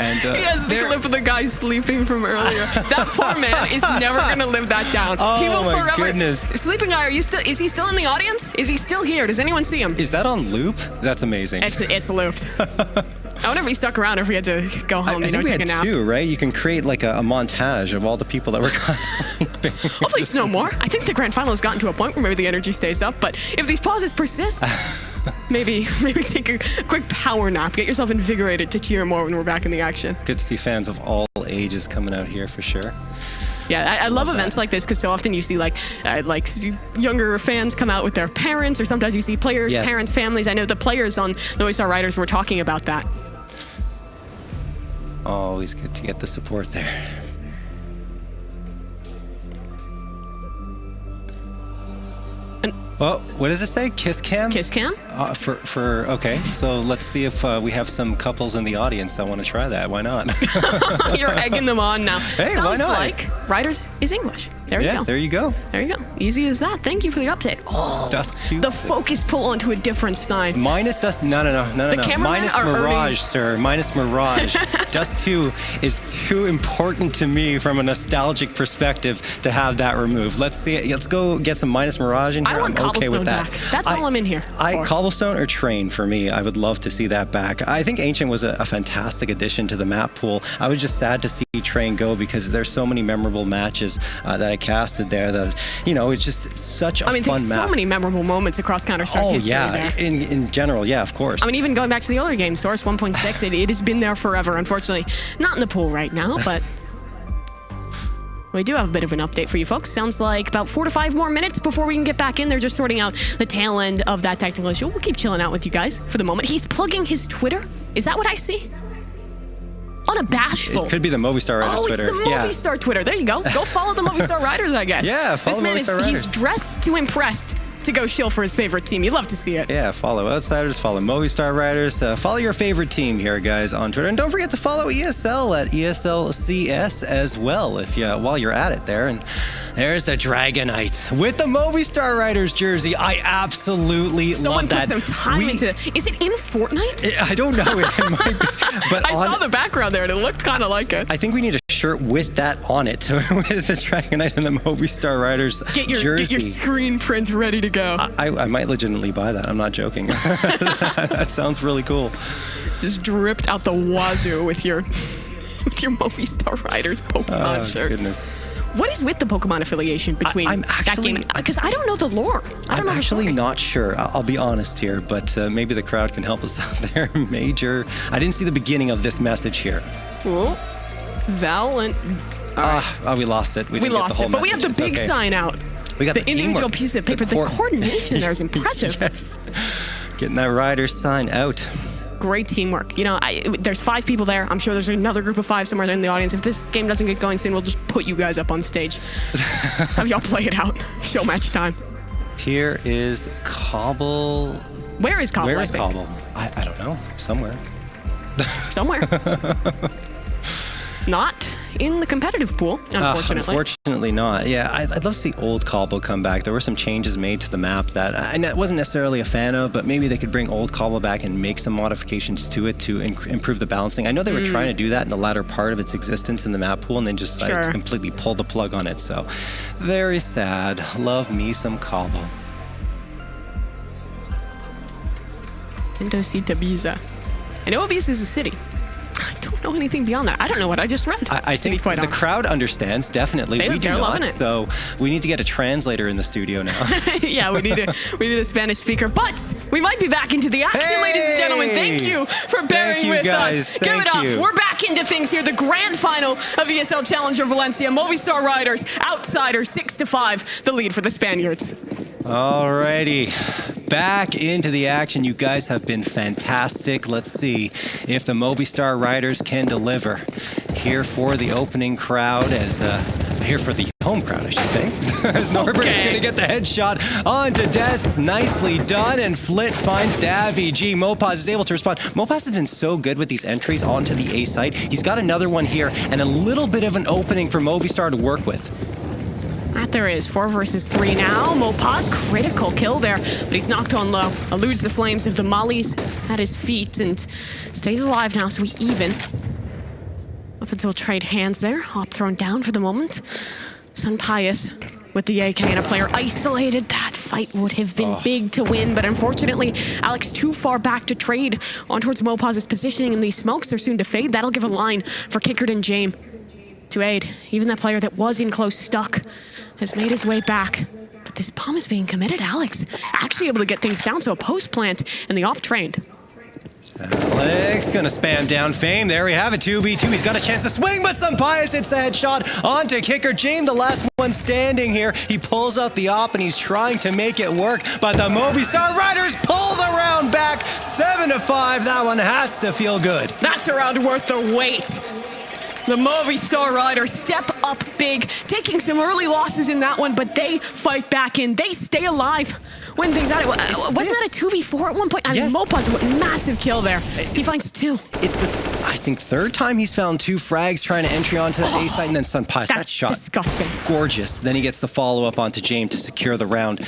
And, he has the clip of the guy sleeping from earlier. That poor man is never going to live that down. Oh, he will my forever. Goodness. Sleeping guy, is he still in the audience? Is he still here? Does anyone see him? Is that on loop? That's amazing. It's looped. I wonder if he stuck around or if we had to go home I think we take a nap. two, right? You can create like a montage of all the people that were sleeping. Hopefully it's no more. I think the grand final has gotten to a point where maybe the energy stays up, but if these pauses persist, maybe take a quick power nap. Get yourself invigorated to cheer more when we're back in the action. Good to see fans of all ages coming out here for sure. Yeah, I love events like this because so often you see like younger fans come out with their parents, or sometimes you see players, parents, families. I know the players on the Movistar Riders were talking about that. Always good to get the support there. Well, what does it say? Kiss cam? Kiss cam? Okay, so let's see if we have some couples in the audience that want to try that. Why not? You're egging them on now. Hey, Sounds why not? like Riders is English. There you go. Yeah, there you go. There you go. Easy as that. Thank you for the update. Oh, the focus pull onto a different Stein. Minus Dust. No. Minus Mirage, sir. Minus Mirage. Dust 2 is too important to me from a nostalgic perspective to have that removed. Let's see it. Let's go get some Minus Mirage in here. I want I'm okay with that. Back. That's all I'm in here. Cobblestone or Train for me. I would love to see that back. I think Ancient was a fantastic addition to the map pool. I was just sad to see Train go because there's so many memorable matches that I casted there that, it's just such a fun map. So many memorable moments across Counter-Strike history there. In general, yeah, of course. I mean, even going back to the earlier game, Source 1.6, it has been there forever. Unfortunately, not in the pool right now, but we do have a bit of an update for you folks. Sounds like about 4 to 5 more minutes before we can get back in. They're just sorting out the tail end of that technical issue. We'll keep chilling out with you guys for the moment. He's plugging his Twitter. Is that what I see? Unabashful. It could be the Movistar Riders Twitter. Oh, it's the Movistar Twitter. There you go. Go follow the Movistar Riders, I guess. Yeah, follow Movistar Riders. He's dressed to impress to go shill for his favorite team. You'd love to see it. Yeah, follow Outsiders, follow Movistar Riders, follow your favorite team here, guys, on Twitter. And don't forget to follow ESL at ESL CS as well, while you're at it there. And there's the Dragonite. with the Movistar Riders jersey. I absolutely love that. Someone put some time into it. Is it in Fortnite? I don't know. It might be, but I saw the background there and it looked kind of like it. I think we need a shirt with that on it, with the Dragonite and the Movistar Riders jersey. Get your screen print ready to go. I might legitimately buy that. I'm not joking. That sounds really cool. Just dripped out the wazoo with your Movistar Riders Pokemon shirt. Goodness. What is with the Pokemon affiliation between that game? Because I don't know the lore. I'm actually not sure. I'll be honest here, but maybe the crowd can help us out there. Major. I didn't see the beginning of this message here. Well, Val and... we lost it. We lost it, but we have the big sign out. We got the individual piece of paper. The coordination there is impressive. Yes. Getting that rider sign out. Great teamwork. You know, there's 5 people there. I'm sure there's another group of 5 somewhere in the audience. If this game doesn't get going soon, we'll just put you guys up on stage. Have y'all play it out. Show match time. Here is Cobble. Where is Cobble? Where is Cobble? I don't know. Somewhere. Somewhere. Not in the competitive pool, unfortunately. Unfortunately not. Yeah, I'd love to see old Cobble come back. There were some changes made to the map that I wasn't necessarily a fan of, but maybe they could bring old Cobble back and make some modifications to it to improve the balancing. I know they were trying to do that in the latter part of its existence in the map pool and then just decided to completely pull the plug on it. So, very sad. Love me some Cobble. Mendocita Ibiza. I know Ibiza is a city. I don't know anything beyond that. I don't know what I just read. I think the crowd understands, definitely. We do not, so we need to get a translator in the studio now. Yeah, we need a Spanish speaker, but we might be back into the action, ladies and gentlemen. Thank you for bearing with us. Give it up. We're back into things here. The grand final of ESL Challenger Valencia. Movistar Riders, outsiders, 6-5, the lead for the Spaniards. Alrighty, back into the action. You guys have been fantastic. Let's see if the Movistar Riders can deliver. Here for the opening crowd, here for the home crowd, I should say. As Norbert is going to get the headshot onto Des. Nicely done, and Flit finds Davy G. Mopoz is able to respond. Mopoz has been so good with these entries onto the A site. He's got another one here, and a little bit of an opening for Movistar to work with. That there is. 4 versus 3 now. Mopoz, critical kill there, but he's knocked on low. Eludes the flames of the mollies at his feet and stays alive now, so we even. Up until trade hands there. Hop thrown down for the moment. Sun Pius with the AK and a player isolated. That fight would have been big to win, but unfortunately, Alex too far back to trade on towards Mopoz's positioning, and these smokes are soon to fade. That'll give a line for Qikert and James to aid. Even that player that was in close stuck has made his way back. But this bomb is being committed. Alex actually able to get things down to a post plant in the off trade. Alex gonna spam down Fame. There we have it, 2v2. He's got a chance to swing, but Sun Pius hits the headshot onto Qikert. James, the last one standing here. He pulls out the op and he's trying to make it work, but the Movistar Riders pull the round back. 7-5. That one has to feel good. That's a round worth the wait. The Movistar Riders step up big, taking some early losses in that one, but they fight back in. They stay alive. Win things out. Wasn't that a 2v4 at one point? I mean, Mopoz, massive kill there. He finds 2. It's the, I think, 3rd time he's found 2 frags trying to entry onto the A site, and then Sun Pius. That shot, disgusting. Gorgeous. Then he gets the follow-up onto James to secure the round.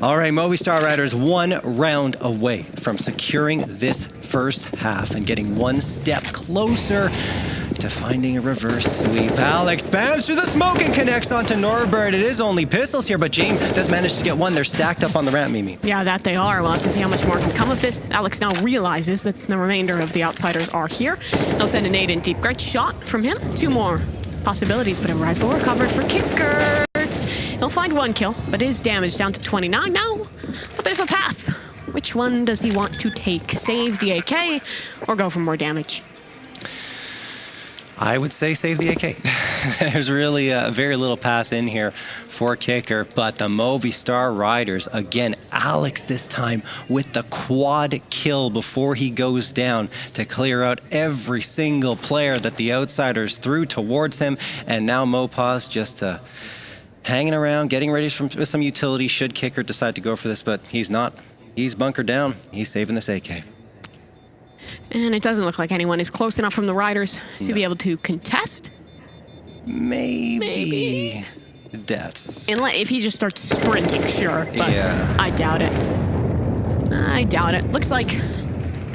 All right, Movistar Riders 1 round away from securing this first half and getting 1 step closer to finding a reverse sweep. Alex spams through the smoke and connects onto Norbert. It is only pistols here, but James does manage to get 1. They're stacked up on the ramp, Mimi. Yeah, that they are. We'll have to see how much more can come of this. Alex now realizes that the remainder of the outsiders are here. They'll send a nade in deep. Great shot from him. 2 more possibilities, but a rifle recovered for Qikert. He'll find 1 kill, but his damage down to 29. Now, a bit of a path. Which one does he want to take? Save the AK or go for more damage? I would say save the AK. There's really very little path in here for Qikert, but the Movistar Riders, again, Alex this time with the quad kill before he goes down to clear out every single player that the outsiders threw towards him, and now Mopoz just hanging around, getting ready with some utility should Qikert decide to go for this, but he's not. He's bunkered down. He's saving this AK. And it doesn't look like anyone is close enough from the Riders to be able to contest. Maybe. deaths. If he just starts sprinting, sure. But yeah. I doubt it. I doubt it. Looks like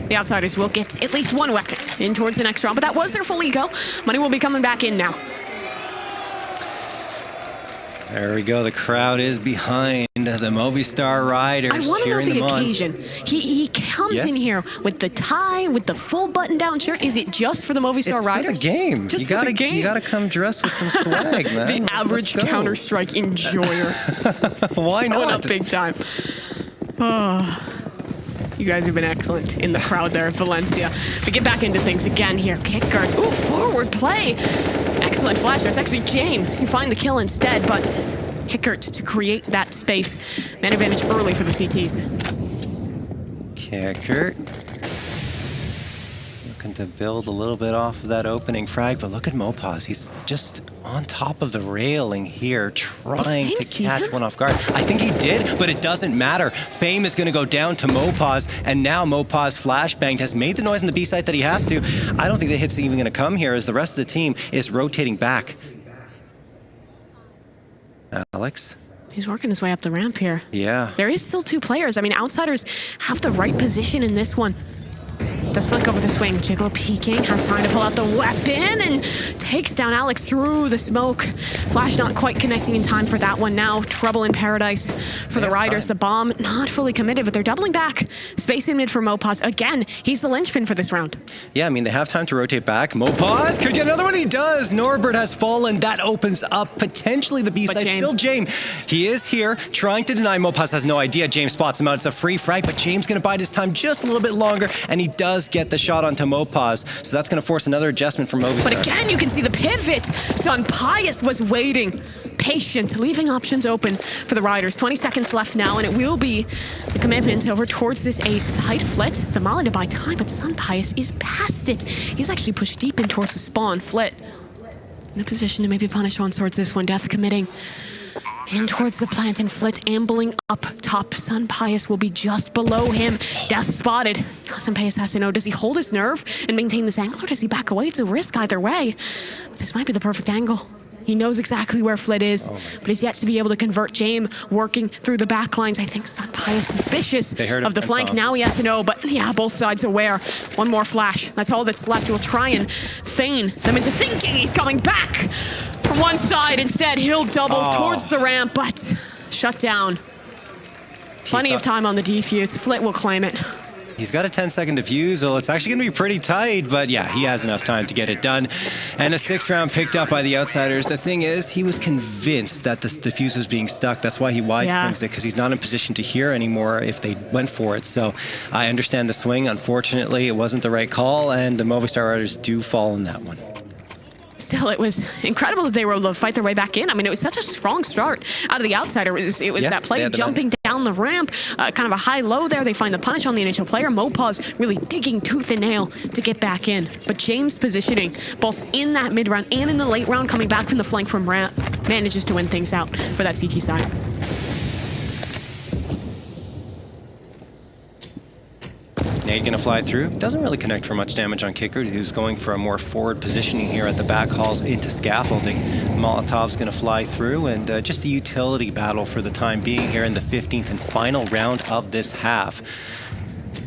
the Outsiders will get at least one weapon in towards the next round, but that was their full eco. Money will be coming back in now. There we go. The crowd is behind the Movistar Riders. I want to know the occasion. He comes in here with the tie, with the full button-down shirt. Is it just for the Movistar Riders? It's for the game. Just for the game. You gotta come dressed with some swag, man. The average Counter-Strike enjoyer. Why not? Going up big time. Oh. You guys have been excellent in the crowd there at Valencia. We get back into things again here. Qikert. Ooh, forward play. Excellent flash. There's actually James to find the kill instead, but Qikert to create that space. Man advantage early for the CTs. Qikert looking to build a little bit off of that opening frag, but look at mopoz. He's just on top of the railing here, trying to catch one off guard. I think he did, but it doesn't matter. Fame is going to go down to mopoz, and now mopoz flashbanged, has made the noise in the B site that he has to. I don't think the hit's even going to come here as the rest of the team is rotating back. Alex? He's working his way up the ramp here. Yeah. There is still two players. I mean, Outsiders have the right position in this one. Does flick over the swing. Jiggle peeking, has time to pull out the weapon and takes down Alex through the smoke. Flash not quite connecting in time for that one. Now trouble in paradise for the Riders. The bomb not fully committed, but they're doubling back. Space in mid for mopoz. Again, he's the linchpin for this round. Yeah, I mean, they have time to rotate back. mopoz could get another one. He does. Norbert has fallen. That opens up potentially the B side. Still James. He is here trying to deny. mopoz has no idea. James spots him out. It's a free frag, but James going to bide his time just a little bit longer, and he does get the shot onto mopoz. So that's going to force another adjustment from Movistar. But again, you can see the pivot. Son Pius was waiting, patient, leaving options open for the Riders. 20 seconds left now, and it will be the commitment over towards this A site. Flit, the Molly to buy time, but Son Pius is past it. He's actually pushed deep in towards the spawn. Flit in a position to maybe punish one towards this one. Death committing in towards the plant, and Flit ambling up top. Son Pius will be just below him. Death spotted. Son Pius has to know, does he hold his nerve and maintain this angle, or does he back away? It's a risk either way. This might be the perfect angle. He knows exactly where Flit is, but he's yet to be able to convert James working through the back lines. I think Son Pius is vicious of the flank. Now he has to know, but yeah, both sides aware. One more flash. That's all that's left. He'll try and feign them into thinking he's coming back from one side. Instead, he'll double towards the ramp, but shut down. Plenty of time on the defuse. Flit will claim it. He's got a 10-second defusal. It's actually going to be pretty tight, but yeah, he has enough time to get it done. And a 6th round picked up by the Outsiders. The thing is, he was convinced that the defuse was being stuck. That's why he wide-swings it, because he's not in position to hear anymore if they went for it. So I understand the swing. Unfortunately, it wasn't the right call, and the Movistar Riders do fall in that one. Still, it was incredible that they were able to fight their way back in. I mean, it was such a strong start out of the Outsider. It was that play jumping down the ramp, kind of a high-low there. They find the punish on the initial player. mopoz really digging tooth and nail to get back in. But James' positioning, both in that mid-round and in the late round, coming back from the flank from ramp, manages to win things out for that CT side. Nade gonna fly through. Doesn't really connect for much damage on Qikert, who's going for a more forward positioning here at the back, hauls into scaffolding. Molotov's gonna fly through, and just a utility battle for the time being here in the 15th and final round of this half.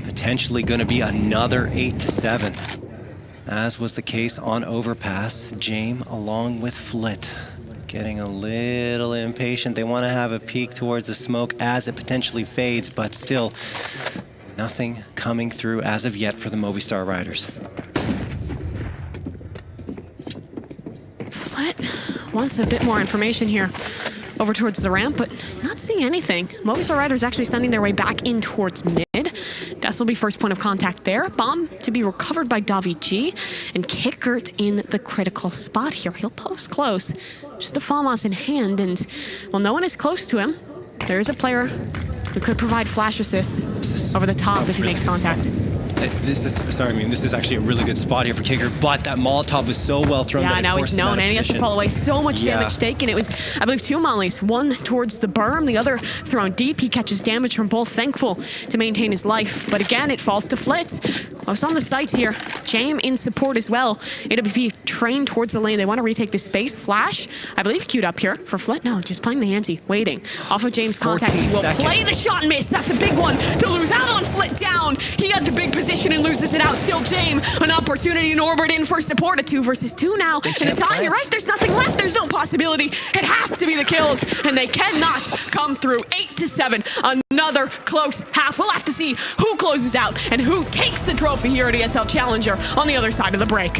Potentially gonna be another 8-7, as was the case on Overpass. James along with Flit getting a little impatient. They want to have a peek towards the smoke as it potentially fades, but still nothing coming through as of yet for the Movistar Riders. Flit wants a bit more information here over towards the ramp, but not seeing anything. Movistar Riders actually sending their way back in towards mid. This will be first point of contact there. Bomb to be recovered by Davi G, and Qikert in the critical spot here. He'll post close, just a FAMAS in hand, and well, no one is close to him. There is a player who could provide flash assist over the top if he makes contact. This is actually a really good spot here for Qikert, but that Molotov was so well thrown. Yeah, now he's known, and he has to fall away. So much damage taken. It was, I believe, 2 mollies. One towards the berm, the other thrown deep. He catches damage from both, thankful to maintain his life. But again, it falls to Flit. Most on the sights here. Jame in support as well. AWP trained towards the lane. They want to retake this space. Flash, I believe, queued up here for Flit. No, just playing the ante, waiting. Off of James' contact, he will play the shot and miss. That's a big one to lose out on. Flit down. He had the big position and loses it out. Still Jame, an opportunity in orbit in for support. A 2 versus 2 now. In a tie, you're right, there's nothing left. There's no possibility. It has to be the kills, and they cannot come through. 8-7, another close half. We'll have to see who closes out and who takes the trophy here at ESL Challenger on the other side of the break.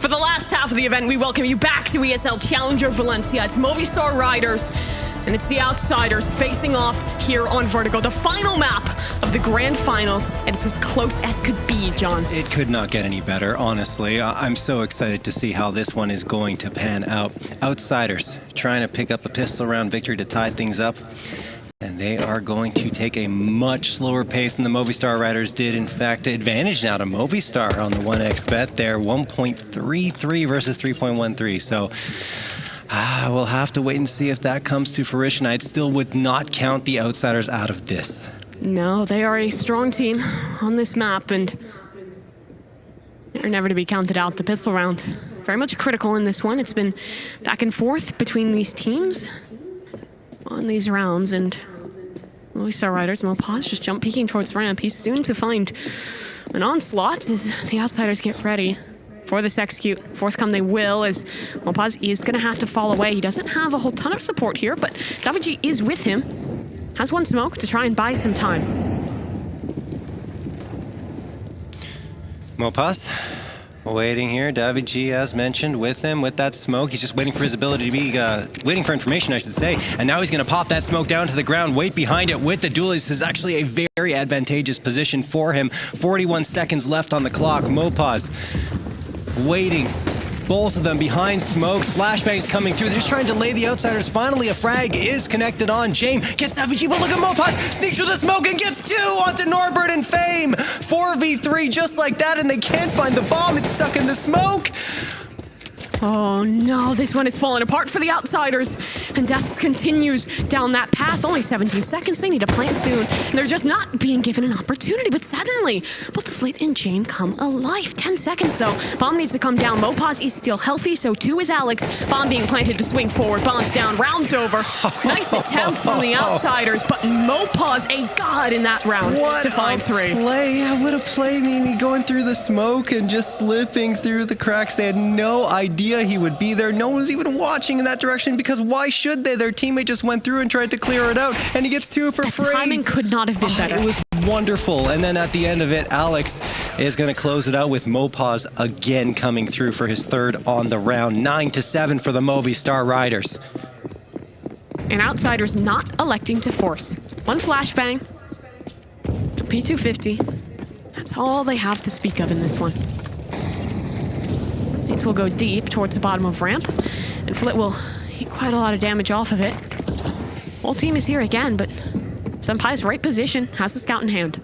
For the last half of the event, we welcome you back to ESL Challenger Valencia. It's Movistar Riders, and it's the Outsiders facing off here on Vertigo. The final map of the Grand Finals, and it's as close as could be, John. It could not get any better, honestly. I'm so excited to see how this one is going to pan out. Outsiders trying to pick up a pistol round victory to tie things up. And they are going to take a much slower pace than the Movistar Riders did. In fact, advantage now to Movistar on the 1x bet there, 1.33 versus 3.13. So we'll have to wait and see if that comes to fruition. I still would not count the Outsiders out of this. No, they are a strong team on this map, and they're never to be counted out. The pistol round, very much critical in this one. It's been back and forth between these teams on these rounds, and Movistar Riders, mopoz just jump peeking towards ramp. He's soon to find an onslaught as the outsiders get ready for this execute. Forthcome they will, as mopoz is going to have to fall away. He doesn't have a whole ton of support here, but Daviji is with him. Has one smoke to try and buy some time. mopoz waiting here. Daviji, as mentioned, with him, with that smoke. He's just waiting for his ability to be, waiting for information, I should say. And now he's going to pop that smoke down to the ground, wait behind it with the duelist. This is actually a very advantageous position for him. 41 seconds left on the clock. mopoz waiting. Both of them behind smoke. Flashbangs coming through. They're just trying to lay the outsiders. Finally, a frag is connected on. Jame gets Daviji, but look at mopoz. Sneaks through the smoke and gets two onto Norbert and Fame. 4v3 just like that, and they can't find the bomb. It's stuck in the smoke. Oh no, this one is falling apart for the outsiders. And Death continues down that path. Only 17 seconds. They need to plant soon. And they're just not being given an opportunity. But suddenly, both the Flit and Jame come alive. 10 seconds though. Bomb needs to come down. mopoz is still healthy, so too is Alex. Bomb being planted to swing forward. Bomb's down. Round's over. Nice attempt from the outsiders, but mopoz a god in that round to find three. Play. What a play, Mimi, going through the smoke and just slipping through the cracks. They had no idea he would be there. No one was even watching in that direction, because why should they? Their teammate just went through and tried to clear it out, and he gets two for free. Timing could not have been better. It was wonderful. And then at the end of it, Alex is going to close it out with mopoz again coming through for his third on the round. 9-7 for the Movistar Riders. And outsiders not electing to force. One flashbang. P250. That's all they have to speak of in this one. It will go deep towards the bottom of ramp, and Flit will eat quite a lot of damage off of it. Whole team is here again, but Senpai's right position, has the scout in hand.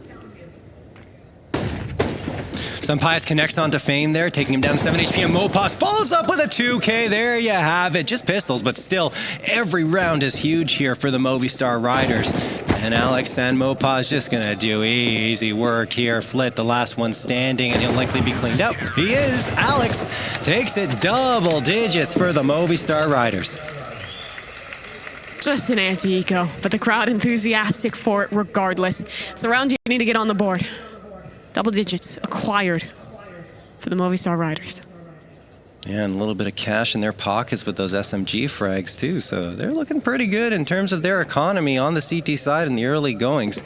Senpais connects onto Fame there, taking him down to 7 HP, and mopoz follows up with a 2K. There you have it. Just pistols, but still, every round is huge here for the Movistar Riders. And Alex and mopoz just gonna do easy work here. Flit, the last one standing, and he'll likely be cleaned up. He is. Alex takes it double digits for the Movistar Riders. Just an anti-eco, but the crowd enthusiastic for it regardless. It's the round you need to get on the board. Double digits acquired for the Movistar Riders. Yeah, and a little bit of cash in their pockets with those SMG frags too, so they're looking pretty good in terms of their economy on the CT side in the early goings.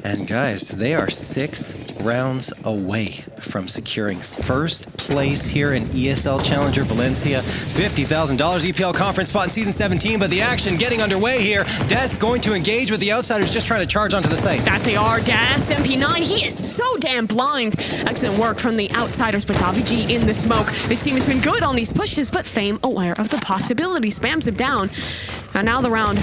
And guys, they are 6 rounds away from securing first place here in ESL Challenger Valencia. $50,000 EPL conference spot in Season 17, but the action getting underway here. Death's going to engage with the outsiders, just trying to charge onto the site. That they are. Death, MP9, he is so damn blind. Excellent work from the outsiders, but Daviji in the smoke. This team has been good on these pushes, but Fame, aware of the possibility, spams him down. And now the round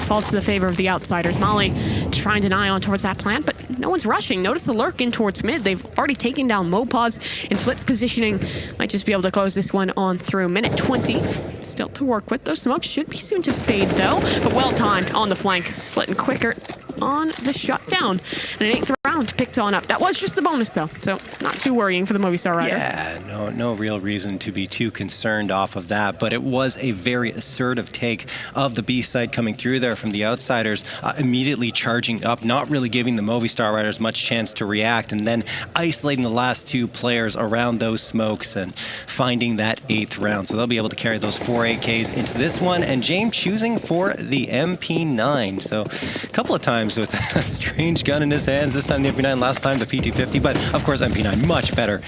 falls to the favor of the outsiders. Molly trying to deny on towards that plant, but no one's rushing. Notice the lurk in towards mid. They've already taken down mopoz, and Flit's positioning might just be able to close this one on through. Minute 20 still to work with. Those smokes should be soon to fade though, but well timed on the flank. Flit and Qikert on the shutdown. And an 8th round picked on up. That was just the bonus though, so not too worrying for the Movistar Riders. Yeah, no real reason to be too concerned off of that, but it was a very assertive take of the B side coming through there from the outsiders, immediately charging up, not really giving the Movistar Riders much chance to react, and then isolating the last 2 players around those smokes and finding that 8th round. So they'll be able to carry those 4 AKs into this one, and Jame choosing for the MP9. So a couple of times with a strange gun in his hands, this time the MP9, last time the P250, but of course MP9 much better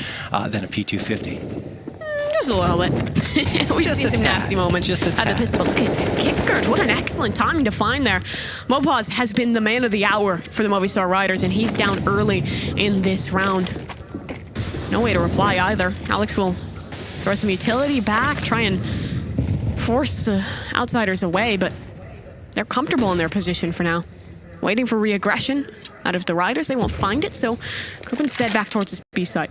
than a P250. Just a little bit. We just need some nasty moments. Just a out of the pistol. Look at Qikert. What an excellent timing to find there. mopoz has been the man of the hour for the Movistar Riders, and he's down early in this round. No way to reply either. Alex will throw some utility back, try and force the outsiders away, but they're comfortable in their position for now. Waiting for re-aggression out of the Riders. They won't find it, so group instead back towards the B site.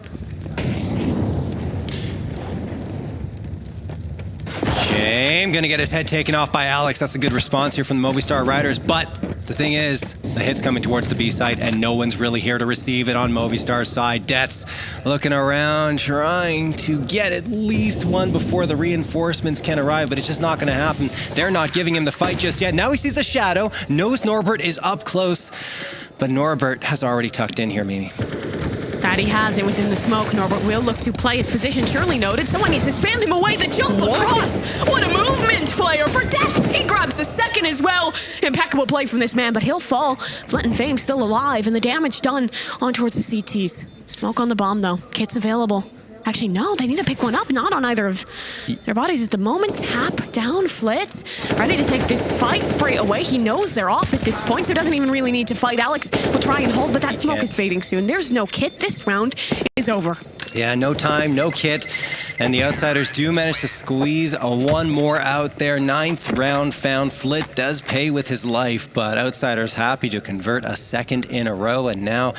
Shame gonna get his head taken off by Alex. That's a good response here from the Movistar Riders. But the thing is, the hit's coming towards the B site, and no one's really here to receive it on Movistar's side. Death's looking around, trying to get at least one before the reinforcements can arrive, but it's just not gonna happen. They're not giving him the fight just yet. Now he sees the shadow, knows Norbert is up close, but Norbert has already tucked in here, Mimi. That he has it within the smoke. Norbert will look to play his position. Surely noted. Someone needs to spam him away. The jump across. What a movement, player, for Death. He grabs the second as well. Impeccable play from this man, but he'll fall. Flint and Fame still alive, and the damage done on towards the CTs. Smoke on the bomb, though. Kit's available. Actually, no, they need to pick one up. Not on either of their bodies at the moment. Tap down, Flit. Ready to take this fight straight away. He knows they're off at this point, so doesn't even really need to fight. Alex will try and hold, but that smoke is fading soon. There's no Kit. This round is over. Yeah, no time, no Kit. And the Outsiders do manage to squeeze one more out there. 9th round found. Flit does pay with his life, but Outsiders happy to convert a second in a row. And now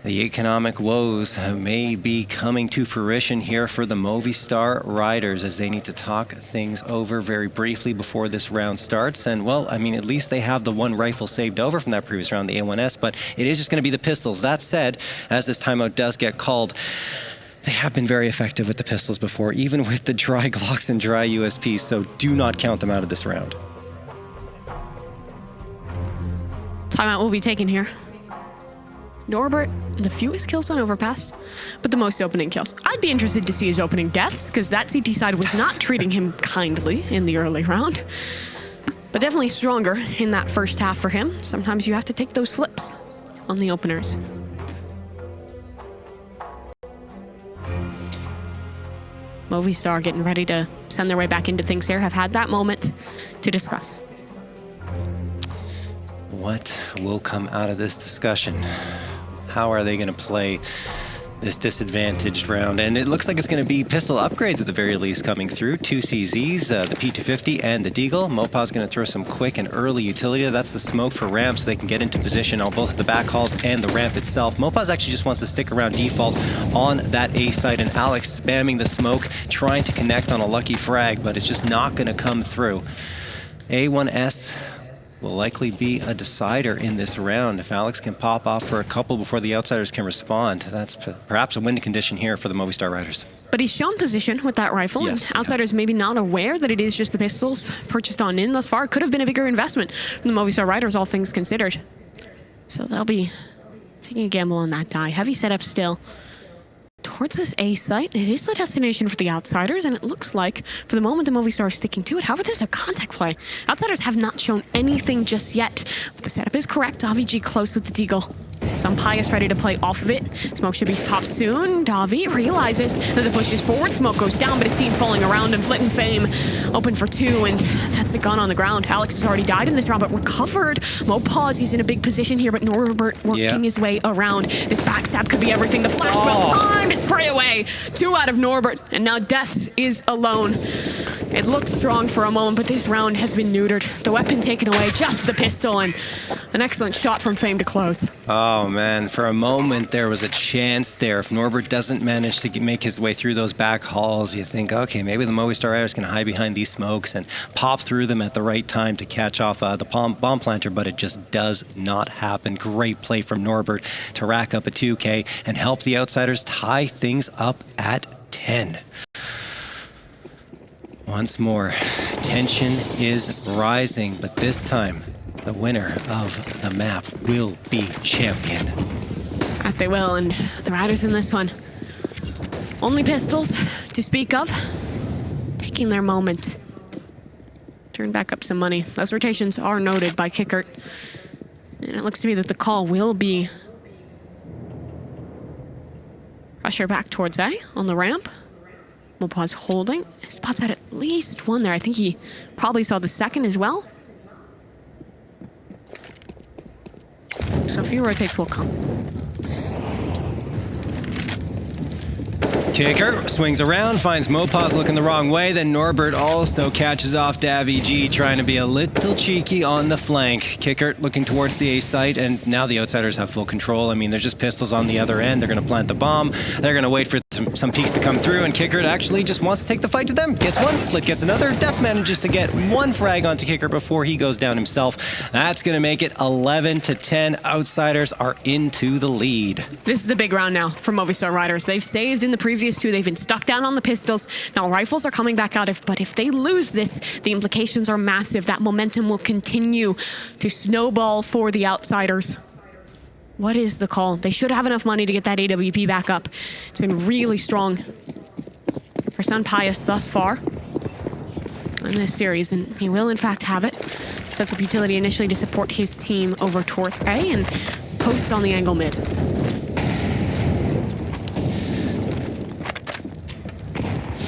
the economic woes may be coming to fruition here for the Movistar Riders, as they need to talk things over very briefly before this round starts. And, well, I mean, at least they have the one rifle saved over from that previous round, the A1S, but it is just going to be the pistols. That said, as this timeout does get called, they have been very effective with the pistols before, even with the dry Glocks and dry USPs, so do not count them out of this round. Timeout will be taken here. Norbert, the fewest kills on Overpass, but the most opening kills. I'd be interested to see his opening deaths, because that CT side was not treating him kindly in the early round. But definitely stronger in that first half for him. Sometimes you have to take those flips on the openers. Movistar getting ready to send their way back into things here, have had that moment to discuss. What will come out of this discussion? How are they going to play this disadvantaged round? And it looks like it's going to be pistol upgrades at the very least coming through. 2 CZs, the P250 and the Deagle. Mopoz going to throw some quick and early utility. That's the smoke for ramp, so they can get into position on both the backhauls and the ramp itself. Mopoz actually just wants to stick around default on that A site, and Alex spamming the smoke, trying to connect on a lucky frag, but it's just not going to come through. A1S will likely be a decider in this round. If Alex can pop off for a couple before the Outsiders can respond, that's perhaps a win condition here for the Movistar Riders. But he's shown position with that rifle, yes, and Outsiders maybe not aware that it is just the pistols purchased on in thus far. Could have been a bigger investment from the Movistar Riders, all things considered. So they'll be taking a gamble on that die. Heavy setup still towards this A site. It is the destination for the Outsiders, and it looks like, for the moment, the Movistar is sticking to it. However, this is a contact play. Outsiders have not shown anything just yet, but the setup is correct. Davi close with the Deagle. Some Pius ready to play off of it. Smoke should be popped soon. Davi realizes that the push is forward. Smoke goes down, but his team falling around him. Flint and Fame open for 2, and that's the gun on the ground. Alex has already died in this round, but recovered. Mopoz, he's in a big position here, but Norbert working his way around. This backstab could be everything. The flash will time to spray away. 2 out of Norbert, and now Deaths is alone. It looked strong for a moment, but this round has been neutered. The weapon taken away, just the pistol, and an excellent shot from Fame to close. Oh man, for a moment there was a chance there. If Norbert doesn't manage to make his way through those back halls, you think, okay, maybe the Movistar Riders can hide behind these smokes and pop through them at the right time to catch off the bomb planter, but it just does not happen. Great play from Norbert to rack up a 2K and help the Outsiders tie things up at 10. Once more, tension is rising, but this time, the winner of the map will be champion. That they will, and the Riders in this one, only pistols to speak of, taking their moment. Turn back up some money. Those rotations are noted by Qikert, and it looks to me that the call will be pressure back towards A on the ramp. Mopoz holding. Spots out at least one there. I think he probably saw the second as well. So a few rotates will come. Qikert swings around, finds Mopoz looking the wrong way, then Norbert also catches off Davy G, trying to be a little cheeky on the flank. Qikert looking towards the A site, and now the Outsiders have full control. I mean, there's just pistols on the other end. They're going to plant the bomb. They're going to wait for some peeks to come through, and Qikert actually just wants to take the fight to them. Gets one, Flit gets another. Death manages to get one frag onto Qikert before he goes down himself. That's going to make it 11-10. Outsiders are into the lead. This is the big round now for Movistar Riders. They've saved in the previous two. They've been stuck down on the pistols. Now rifles are coming back out, but if they lose this, the implications are massive. That momentum will continue to snowball for the Outsiders. What is the call? They should have enough money to get that AWP back up. It's been really strong for Sun Pius thus far in this series, and he will in fact have it. Sets up utility initially to support his team over towards A and posts on the angle mid.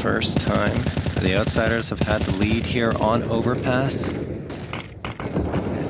First time the Outsiders have had the lead here on Overpass.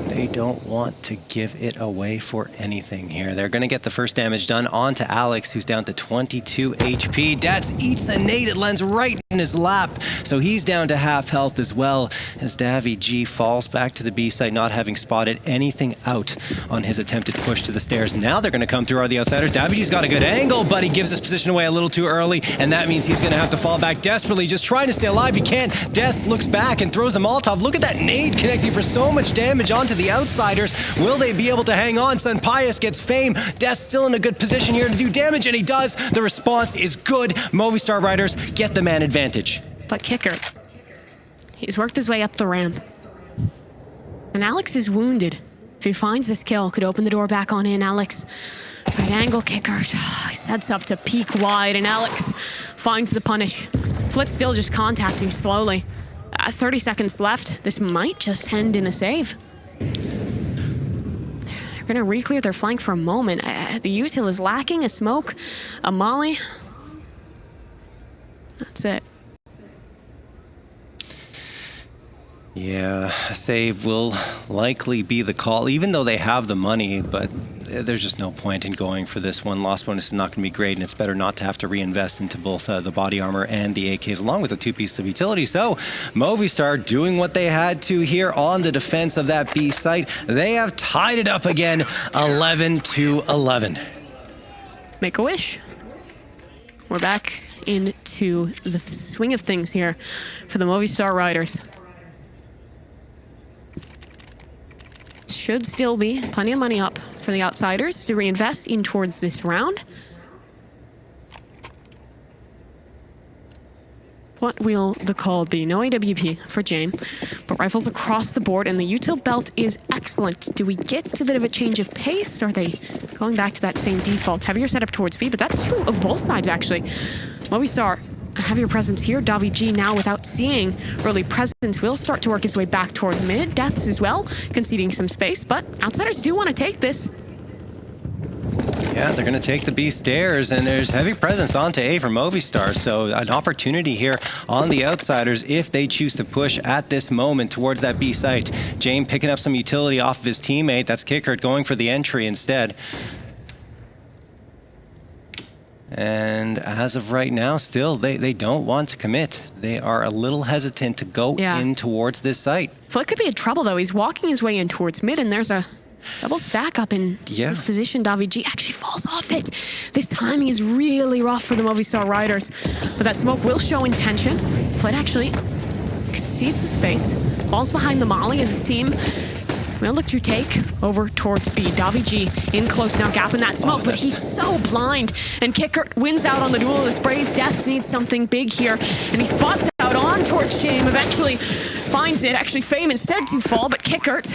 They don't want to give it away for anything here. They're going to get the first damage done onto Alex, who's down to 22 HP. Dats eats a nade. It lands right in his lap. So he's down to half health as well, as Davy G falls back to the B site, not having spotted anything out on his attempted push to the stairs. Now they're going to come through, are the Outsiders. Davy G's got a good angle, but he gives his position away a little too early, and that means he's going to have to fall back desperately, just trying to stay alive. He can't. Death looks back and throws a Molotov. Look at that nade connecting for so much damage onto the Outsiders. Will they be able to hang on? Sun Pius gets fame. Death still in a good position here to do damage, and he does. The response is good. Movistar Riders get the man advantage. But Qikert, he's worked his way up the ramp. And Alex is wounded. If he finds this kill, could open the door back on in. Alex, right angle, Qikert. He sets up to peek wide, and Alex finds the punish. Flit's still just contacting slowly. 30 seconds left. This might just end in a save. They're gonna re-clear their flank for a moment. The util is lacking a smoke, a molly. That's it. Yeah, a save will likely be the call, even though they have the money, but there's just no point in going for this one. Lost bonus is not going to be great, and it's better not to have to reinvest into both the body armor and the AKs, along with the two pieces of utility. So, Movistar doing what they had to here on the defense of that B site. They have tied it up again, 11-11. Make a wish. We're back into the swing of things here for the Movistar Riders. Should still be plenty of money up for the Outsiders to reinvest in towards this round. What will the call be? No AWP for Jame, but rifles across the board, and the util belt is excellent. Do we get a bit of a change of pace, or are they going back to that same default? Heavier setup towards B, but that's true of both sides, actually. Movistar, a heavier presence here. Davy G now, without seeing early presence, will start to work his way back toward mid. Deaths as well, conceding some space, but Outsiders do want to take this. Yeah, they're going to take the B stairs, and there's heavy presence onto A for Movistar, so an opportunity here on the Outsiders if they choose to push at this moment towards that B site. Jame picking up some utility off of his teammate. That's Qikert going for the entry instead. And as of right now, still, they don't want to commit. They are a little hesitant to go in towards this site. Flick could be in trouble, though. He's walking his way in towards mid, and there's a double stack up in his position. Davy G actually falls off it. This timing is really rough for the Movistar Riders. But that smoke will show intention. Flick actually concedes the space, falls behind the molly as his team will look to take over towards B. Davy G in close now, gap in that smoke, but he's so blind. And Qikert wins out on the duel of the sprays. Death needs something big here, and he spots out on towards Jame. Eventually finds it. Actually, Fame instead to fall, but Qikert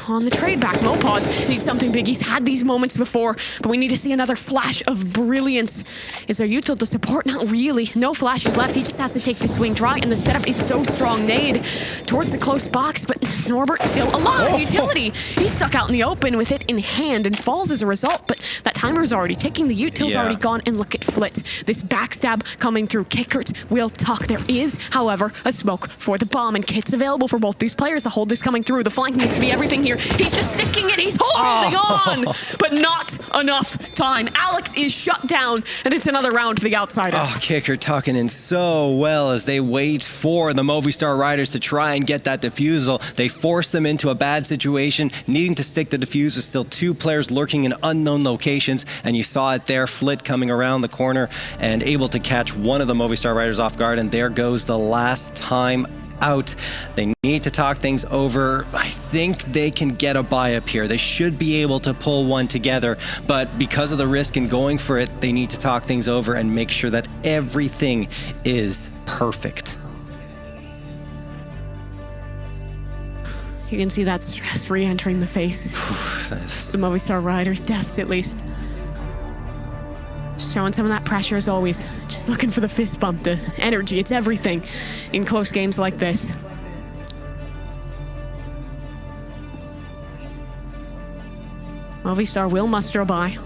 on the trade back. Mopoz needs something big. He's had these moments before, but we need to see another flash of brilliance. Is there util to support? Not really. No flashes left. He just has to take the swing dry, and the setup is so strong. Nade towards the close box, but Norbert still alive. Utility. He's stuck out in the open with it in hand and falls as a result, but that timer is already ticking. The util's already gone, and look at Flit. This backstab coming through. Qikert will tuck. There is, however, a smoke for the bomb, and Kit's available. available for both these players. The hold is coming through. The flank needs to be everything here. He's just sticking it. He's holding on, but not enough time. Alex is shut down, and it's another round for the Outsiders. Oh, Qikert tucking in so well as they wait for the Movistar Riders to try and get that defusal. They force them into a bad situation, needing to stick the defuse with still 2 players lurking in unknown locations, and you saw it there, Flit coming around the corner and able to catch one of the Movistar Riders off guard, and there goes the last time out. They need to talk things over. I think they can get a buy up here. They should be able to pull one together, but because of the risk in going for it, they need to talk things over and make sure that everything is perfect. You can see that stress re-entering the face. The Movistar Riders' deaths, at least. Showing some of that pressure as always. Just looking for the fist bump, the energy. It's everything in close games like this. Movistar will muster a buy.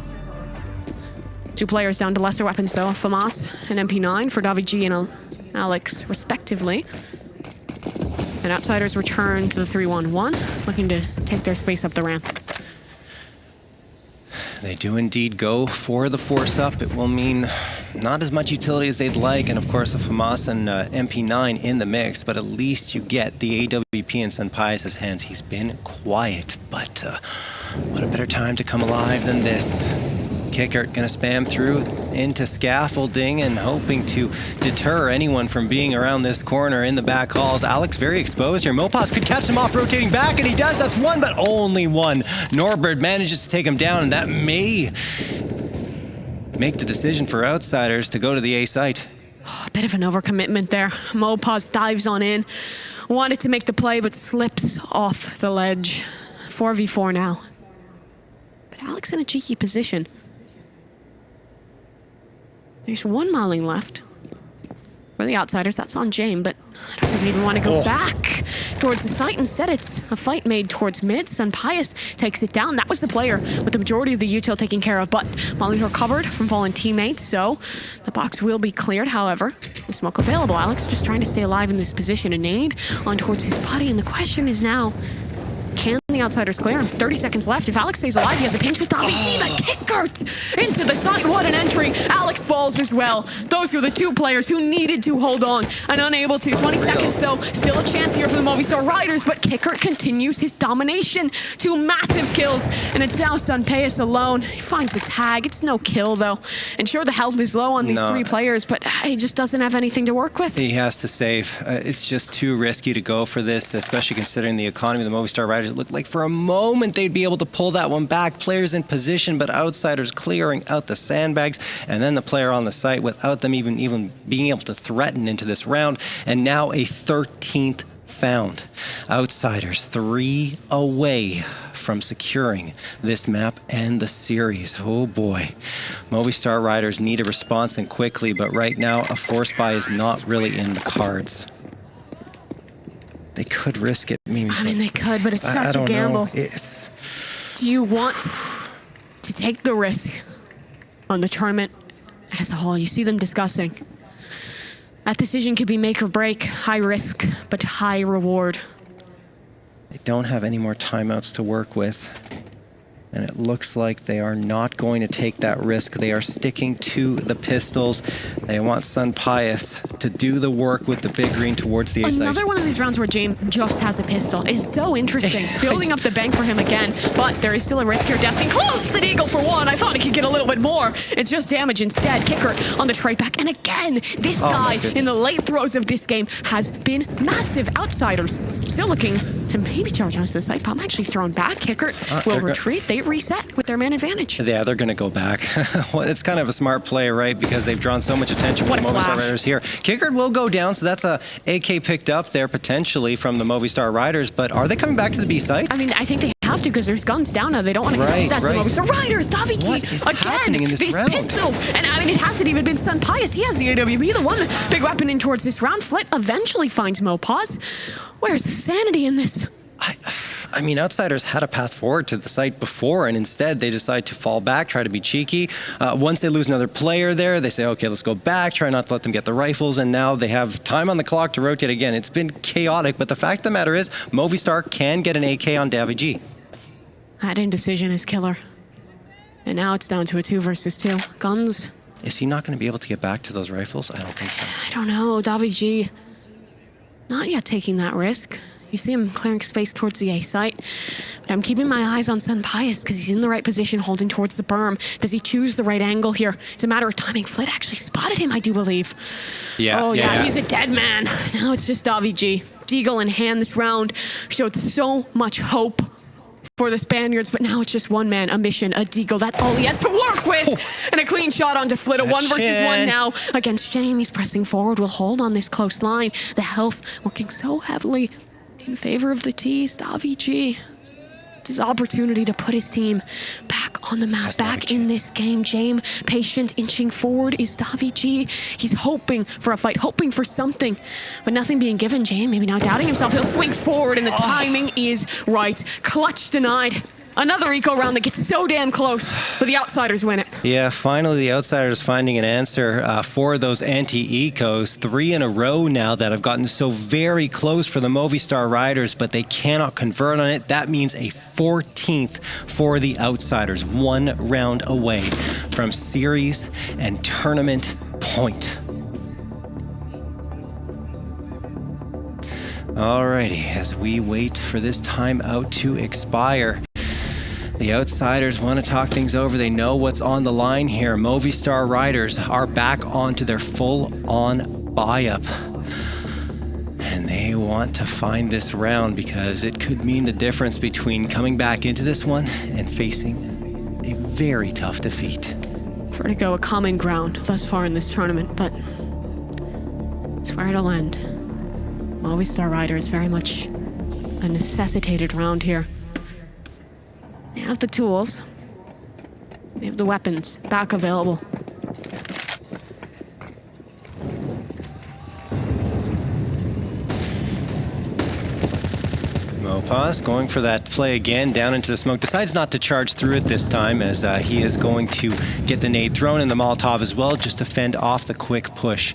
2 players down to lesser weapons though. FAMAS and MP9 for David G and Alex respectively. And Outsiders return to the 3-1-1, looking to take their space up the ramp. They do indeed go for the force up. It will mean not as much utility as they'd like, and of course the FAMAS and MP9 in the mix, but at least you get the AWP in Senpai's hands. He's been quiet, but what a better time to come alive than this. Qikert gonna spam through into scaffolding and hoping to deter anyone from being around this corner in the back halls. Alex very exposed here. mopoz could catch him off rotating back, and he does. That's one, but only one. Norbert manages to take him down, and that may make the decision for Outsiders to go to the A site. A bit of an overcommitment there. mopoz dives on in. Wanted to make the play, but slips off the ledge. 4v4 now. But Alex in a cheeky position. There's 1 mauling left for the Outsiders. That's on Jame, but I don't think they even want to go back towards the site. Instead, it's a fight made towards mid. Senpai's takes it down. That was the player with the majority of the util taken care of, but Molly's recovered from fallen teammates, so the box will be cleared. However, the smoke available. Alex just trying to stay alive in this position. A nade on towards his body, and the question is now, can the Outsiders clear him? 30 seconds left. If Alex stays alive, he has a pinch with Davi. The Qikert into the site. What an entry. Alex falls as well. Those were the 2 players who needed to hold on and unable to. 20 seconds though. Still a chance here for the Movistar Riders, but Qikert continues his domination. 2 massive kills, and it's now Senpai alone. He finds the tag. It's no kill though. And sure, the health is low on these 3 players, but he just doesn't have anything to work with. He has to save. It's just too risky to go for this, especially considering the economy of the Movistar Riders. It looked like for a moment they'd be able to pull that one back. Players in position, but Outsiders clearing out the sandbags, and then the player on the site without them even being able to threaten into this round. And now a 13th found. Outsiders 3 away from securing this map and the series. Oh boy. Movistar Riders need a response, and quickly, but right now a force buy is not really in the cards. They could risk it. I mean, they could, but it's such a gamble. Do you want to take the risk on the tournament as a whole? You see them discussing. That decision could be make or break. High risk, but high reward. They don't have any more timeouts to work with. And it looks like they are not going to take that risk. They are sticking to the pistols. They want Senpai to do the work with the big green towards the A site. Another one of these rounds where James just has a pistol is so interesting. Building up the bank for him again, but there is still a risk here. Deathing close to the Eagle for 1. I thought he could get a little bit more. It's just damage instead. Qikert on the trade back. And again, this guy in the late throes of this game has been massive. Outsiders still looking to maybe charge onto the site. Bomb actually thrown back. Qikert will retreat. They reset with their man advantage. Yeah, they're going to go back. Well, it's kind of a smart play, right? Because they've drawn so much attention from the Movistar Riders here. Qikert will go down, so that's a AK picked up there potentially from the Movistar Riders. But are they coming back to the B site? I mean, I think they have to, because there's guns down now. They don't want to get that. The Movistar Riders, Daviki again. In this these round? pistols, and I mean, it hasn't even been Senpai. He has the AWP, the one big weapon in towards this round. Flit eventually finds mopoz. Where's the sanity in this? I mean, Outsiders had a path forward to the site before, and instead they decide to fall back, try to be cheeky. Once they lose another player there, they say, okay, let's go back, try not to let them get the rifles, and now they have time on the clock to rotate again. It's been chaotic, but the fact of the matter is, Movistar can get an AK on Davy. That indecision is killer. And now it's down to a 2 versus 2. Guns. Is he not going to be able to get back to those rifles? I don't think so. I don't know. Davy not yet taking that risk. You see him clearing space towards the A site. But I'm keeping my eyes on Sun Pius because he's in the right position holding towards the berm. Does he choose the right angle here? It's a matter of timing. Flit actually spotted him, I do believe. Yeah, he's a dead man. Now it's just Davy. Deagle in hand this round showed so much hope for the Spaniards, but now it's just one man, a mission, a Deagle. That's all he has to work with. And a clean shot onto Flit, a 1 versus 1 now against James. He's pressing forward, will hold on this close line. The health working so heavily in favor of the T's. Davy. It's his opportunity to put his team back on the map, back in this game. James, patient, inching forward is Davy. He's hoping for a fight, hoping for something, but nothing being given. James maybe now doubting himself. He'll swing forward, and the timing is right. Clutch denied. Another eco round that gets so damn close, but the Outsiders win it. Yeah, finally the Outsiders finding an answer for those anti-ecos. 3 in a row now that have gotten so very close for the Movistar Riders, but they cannot convert on it. That means a 14th for the Outsiders, 1 round away from series and tournament point. Alrighty, as we wait for this timeout to expire, the Outsiders want to talk things over. They know what's on the line here. Movistar Riders are back onto their full-on buy-up. And they want to find this round because it could mean the difference between coming back into this one and facing a very tough defeat. Vertigo, a common ground thus far in this tournament, but it's where it'll end. Movistar Riders very much a necessitated round here. They have the tools. They have the weapons back available. Mopoz going for that play again, down into the smoke. Decides not to charge through it this time, as he is going to get the nade thrown in the Molotov as well, just to fend off the quick push.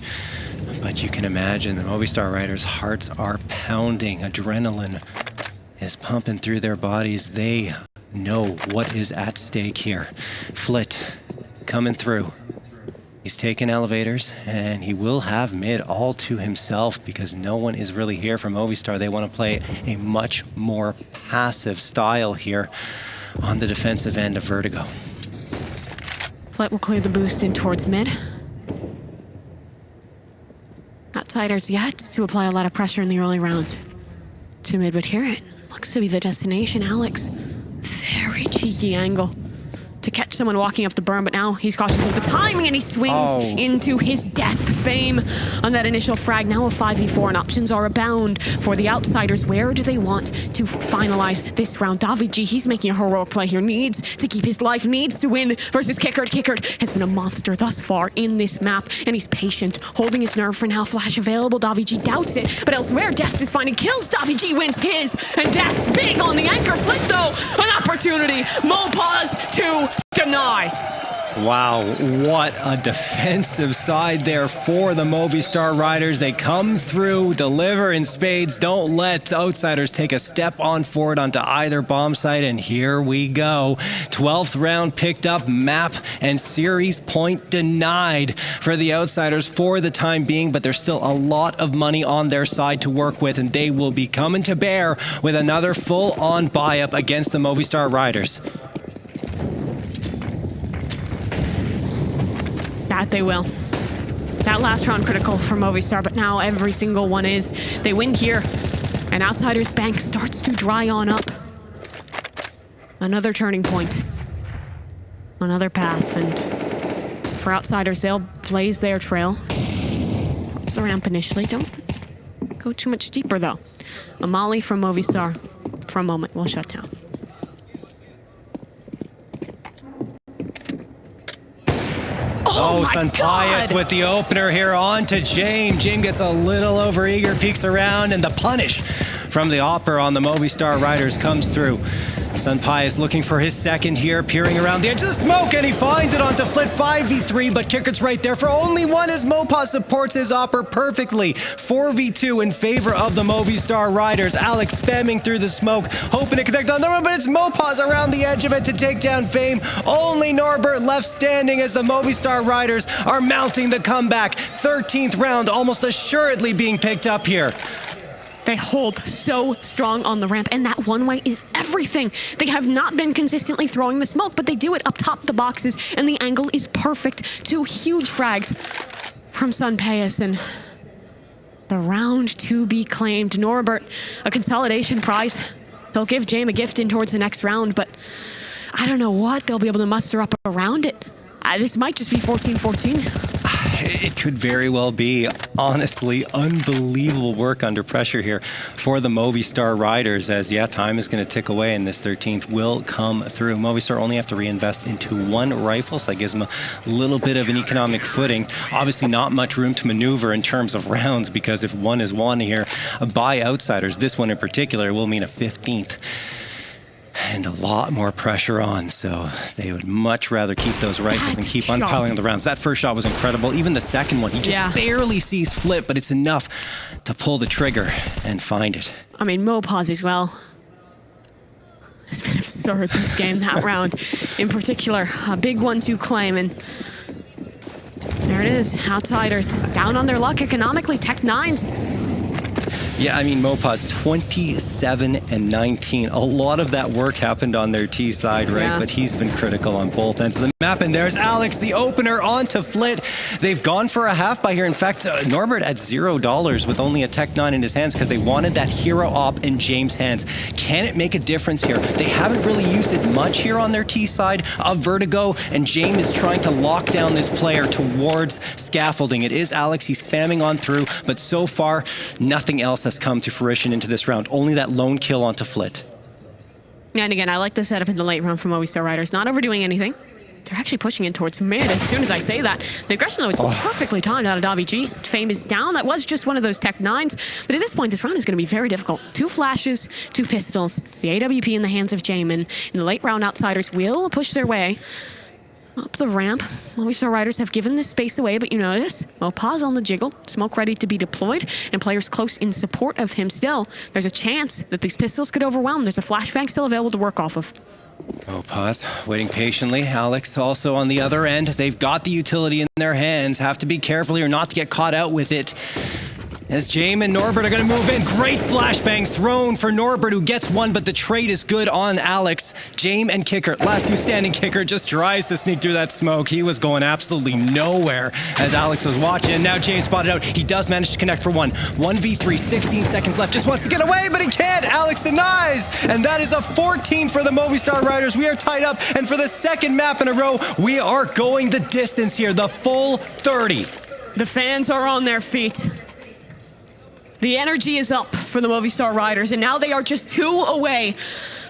But you can imagine the Movistar Riders' hearts are pounding. Adrenaline is pumping through their bodies. They know what is at stake here. Flit coming through. He's taking elevators, and he will have mid all to himself because no one is really here from Movistar. They want to play a much more passive style here on the defensive end of Vertigo. Flit will clear the boost in towards mid. Outsiders yet to apply a lot of pressure in the early round to mid, but here it looks to be the destination. Alex, very cheeky angle to catch someone walking up the berm, but now he's cautious of the timing and he swings into his death fame on that initial frag. Now a 5v4 and options are abound for the Outsiders. Where do they want to finalize this round? Davy, he's making a heroic play here, needs to keep his life, needs to win versus Qikert. Qikert has been a monster thus far in this map, and he's patient, holding his nerve for now. Flash available, Davy doubts it, but elsewhere, Death is finding kills. Davy wins his, and Death big on the anchor. Flit though, an opportunity. Mopoz to deny. Wow, what a defensive side there for the Movistar Riders. They come through, deliver in spades, don't let the Outsiders take a step on forward onto either bomb site, and here we go. 12th round picked up, map and series point denied for the Outsiders for the time being, but there's still a lot of money on their side to work with, and they will be coming to bear with another full-on buy-up against the Movistar Riders. That they will. That last round critical for Movistar, but now every single one is. They win here, and Outsiders' bank starts to dry on up. Another turning point. Another path, and for Outsiders, they'll blaze their trail. It's the ramp initially. Don't go too much deeper, though. A molly from Movistar for a moment will shut down. Oh, Sun Pius with the opener here on to James. James gets a little overeager, peeks around, and the punish from the Opera on the Movistar Riders comes through. Sunpai is looking for his second here, peering around the edge of the smoke, and he finds it onto Flit 5v3, but Qikert's right there for only one as mopoz supports his Opera perfectly. 4v2 in favor of the Movistar Riders. Alex spamming through the smoke, hoping to connect on the run, but it's mopoz around the edge of it to take down Fame. Only Norbert left standing as the Movistar Riders are mounting the comeback. 13th round almost assuredly being picked up here. They hold so strong on the ramp, and that one way is everything. They have not been consistently throwing the smoke, but they do it up top the boxes, and the angle is perfect. 2 huge frags from Sunpai, and the round to be claimed. Norbert, a consolidation prize. They'll give James a gift in towards the next round, but I don't know what they'll be able to muster up around it. This might just be 14-14. It could very well be. Honestly, unbelievable work under pressure here for the Movistar Riders as, time is going to tick away and this 13th will come through. Movistar only have to reinvest into 1 rifle, so that gives them a little bit of an economic footing. Obviously not much room to maneuver in terms of rounds because if one is won here by outsiders, this one in particular will mean a 15th. And a lot more pressure on, so they would much rather keep those rifles and keep on piling on the rounds. That first shot was incredible. Even the second one, he just barely sees Flip, but it's enough to pull the trigger and find it. I mean, mopoz as well. It's been absurd this game, that round in particular. A big one to claim, and there it is. Outsiders down on their luck economically. Tech 9s. Yeah, I mean, mopoz 27 and 19. A lot of that work happened on their T side, right? Yeah. But he's been critical on both ends of the map. And there's Alex, the opener, onto Flit. They've gone for a half by here. In fact, Norbert at $0 with only a Tech 9 in his hands because they wanted that hero op in James' hands. Can it make a difference here? They haven't really used it much here on their T side of Vertigo, and James is trying to lock down this player towards scaffolding. It is Alex. He's spamming on through, but so far, nothing else has come to fruition into this round. Only that lone kill onto Flit. And again, I like the setup in the late round for Movistar Riders. Not overdoing anything. They're actually pushing in towards mid as soon as I say that. The aggression, though, is perfectly timed out of Davigi. Fame is down. That was just one of those Tech 9s. But at this point, this round is going to be very difficult. 2 flashes, 2 pistols. The AWP in the hands of Jamin. In the late round, outsiders will push their way up the ramp. Movistar Riders have given this space away, but you notice, mopoz on the jiggle, smoke ready to be deployed, and players close in support of him still. There's a chance that these pistols could overwhelm. There's a flashbang still available to work off of. Mopoz waiting patiently. Alex also on the other end. They've got the utility in their hands. Have to be careful here not to get caught out with it. As James and Norbert are going to move in. Great flashbang thrown for Norbert, who gets one, but the trade is good on Alex. James and Qikert, last 2 standing. Qikert just tries to sneak through that smoke. He was going absolutely nowhere as Alex was watching. And now James spotted out. He does manage to connect for one. 1v3, 16 seconds left. Just wants to get away, but he can't. Alex denies. And that is a 14 for the Movistar Riders. We are tied up. And for the second map in a row, we are going the distance here. The full 30. The fans are on their feet. The energy is up for the Movistar Riders, and now they are just 2 away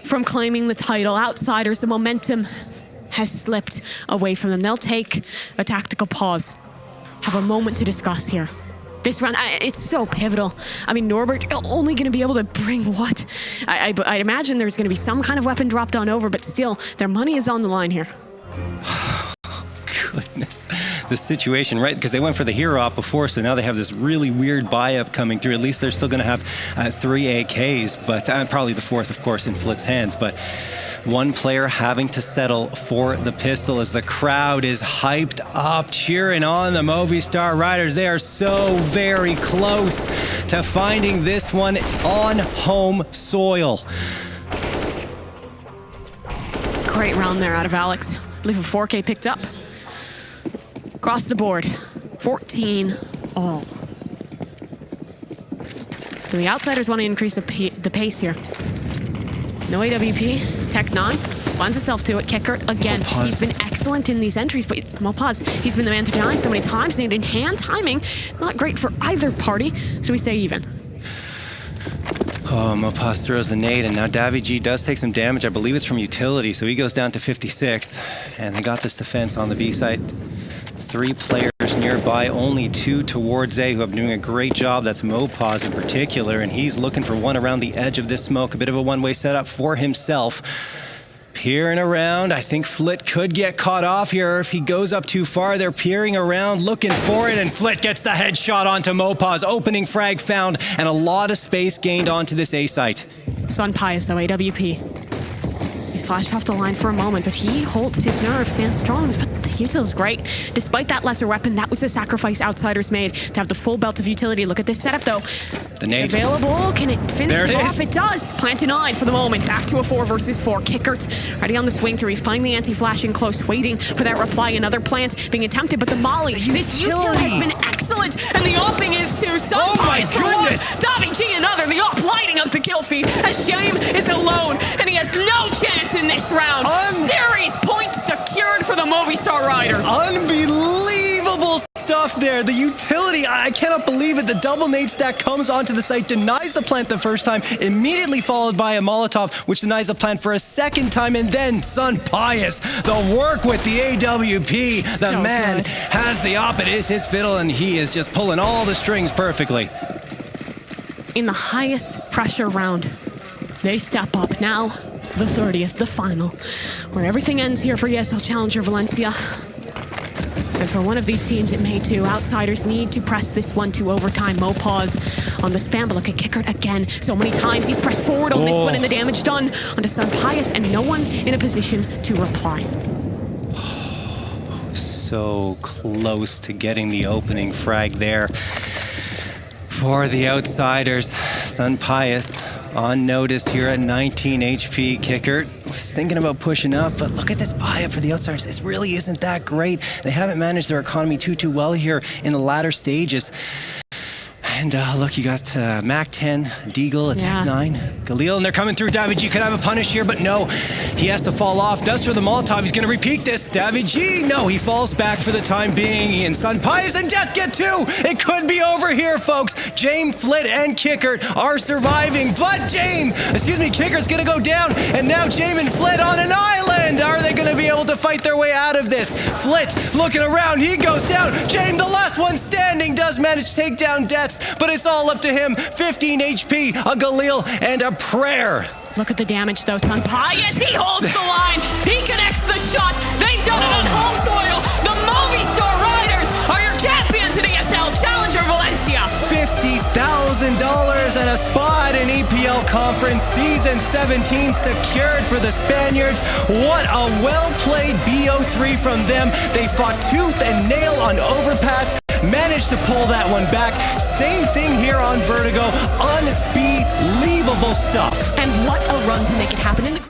from claiming the title. Outsiders, the momentum has slipped away from them. They'll take a tactical pause, have a moment to discuss here. This round, it's so pivotal. I mean, Norbert only going to be able to bring what? I'd imagine there's going to be some kind of weapon dropped on over, but still, their money is on the line here. Goodness. The situation, right? Because they went for the hero op before, so now they have this really weird buy-up coming through. At least they're still going to have 3 AKs, but probably the 4th, of course, in Flit's hands. But one player having to settle for the pistol as the crowd is hyped up, cheering on the Movistar Riders. They are so very close to finding this one on home soil. Great round there out of Alex. I believe a 4K picked up. Across the board, 14 all. So the outsiders want to increase the pace here. No AWP, Tech 9, lends itself to it. Qikert, again, he's been excellent in these entries, but mopoz, he's been the man to deny so many times. And in hand timing, not great for either party, so we stay even. Oh, mopoz throws the nade, and now Davigi does take some damage. I believe it's from utility, so he goes down to 56. And they got this defense on the B side. 3 players nearby, only 2 towards A, who have been doing a great job. That's mopoz in particular, and he's looking for one around the edge of this smoke. A bit of a one-way setup for himself. Peering around, I think Flit could get caught off here if he goes up too far. They're peering around, looking for it, and Flit gets the headshot onto mopoz. Opening frag found, and a lot of space gained onto this A site. Sunpius, though, AWP. He's flashed off the line for a moment, but he holds his nerve, stands strong. But the util is great. Despite that lesser weapon, that was the sacrifice Outsiders made to have the full belt of utility. Look at this setup, though. The nade. Available. Can it finish there it off? is. It does. Plant denied for the moment. Back to a 4 versus 4. Qikert ready on the swing through. He's playing the anti-flash in close, waiting for that reply. Another plant being attempted, but the molly. This util has been excellent, and the offing is too. Oh my goodness! Davi G another. The off lighting up the kill feed as James is alone, and he has no chance in this round. Series points secured for the Movistar Riders. Unbelievable stuff there. The utility, I cannot believe it. The double nade stack comes onto the site, denies the plant the first time, immediately followed by a Molotov, which denies the plant for a second time, and then Sunpius, the work with the AWP. The So man good. has the op, it is his fiddle, and he is just pulling all the strings perfectly. In the highest pressure round, they step up now. The 30th, the final, where everything ends here for ESL Challenger Valencia. And for one of these teams, it may too. Outsiders need to press this one to overtime. mopoz on the spam, but look at Qikert again. So many times he's pressed forward on this one, and the damage done onto Sunpius, and no one in a position to reply. So close to getting the opening frag there for the Outsiders. Sunpius on notice here at 19 HP. Qikert was thinking about pushing up, but look at this buy-up for the Outsiders. It really isn't that great. They haven't managed their economy too well here in the latter stages. And look, you got Mac 10, Deagle, Attack 9, Galil, and they're coming through. Davi G could have a punish here, but no. He has to fall off. Does for the Molotov. He's going to repeat this. Davi G, no, he falls back for the time being. And Sunpius and Death get 2. It could be over here, folks. James, Flit, and Qikert are surviving, but Qikert's going to go down, and now James and Flit on an island. Are they going to be able to fight their way out of this? Flit looking around. He goes down. James, the last one standing, does manage to take down Death, but it's all up to him. 15 HP, a Galil, and a prayer. Look at the damage, though. Sunpius, he holds the line. He connects the shot. They've done it on home soil. The Movistar Riders are your champions in ESL Challenger Valencia. $50,000 and a spot in EPL Conference Season 17 secured for the Spaniards. What a well-played BO3 from them. They fought tooth and nail on overpass, managed to pull that one back. Same thing here on Vertigo. Unbelievable stuff. And what a run to make it happen in the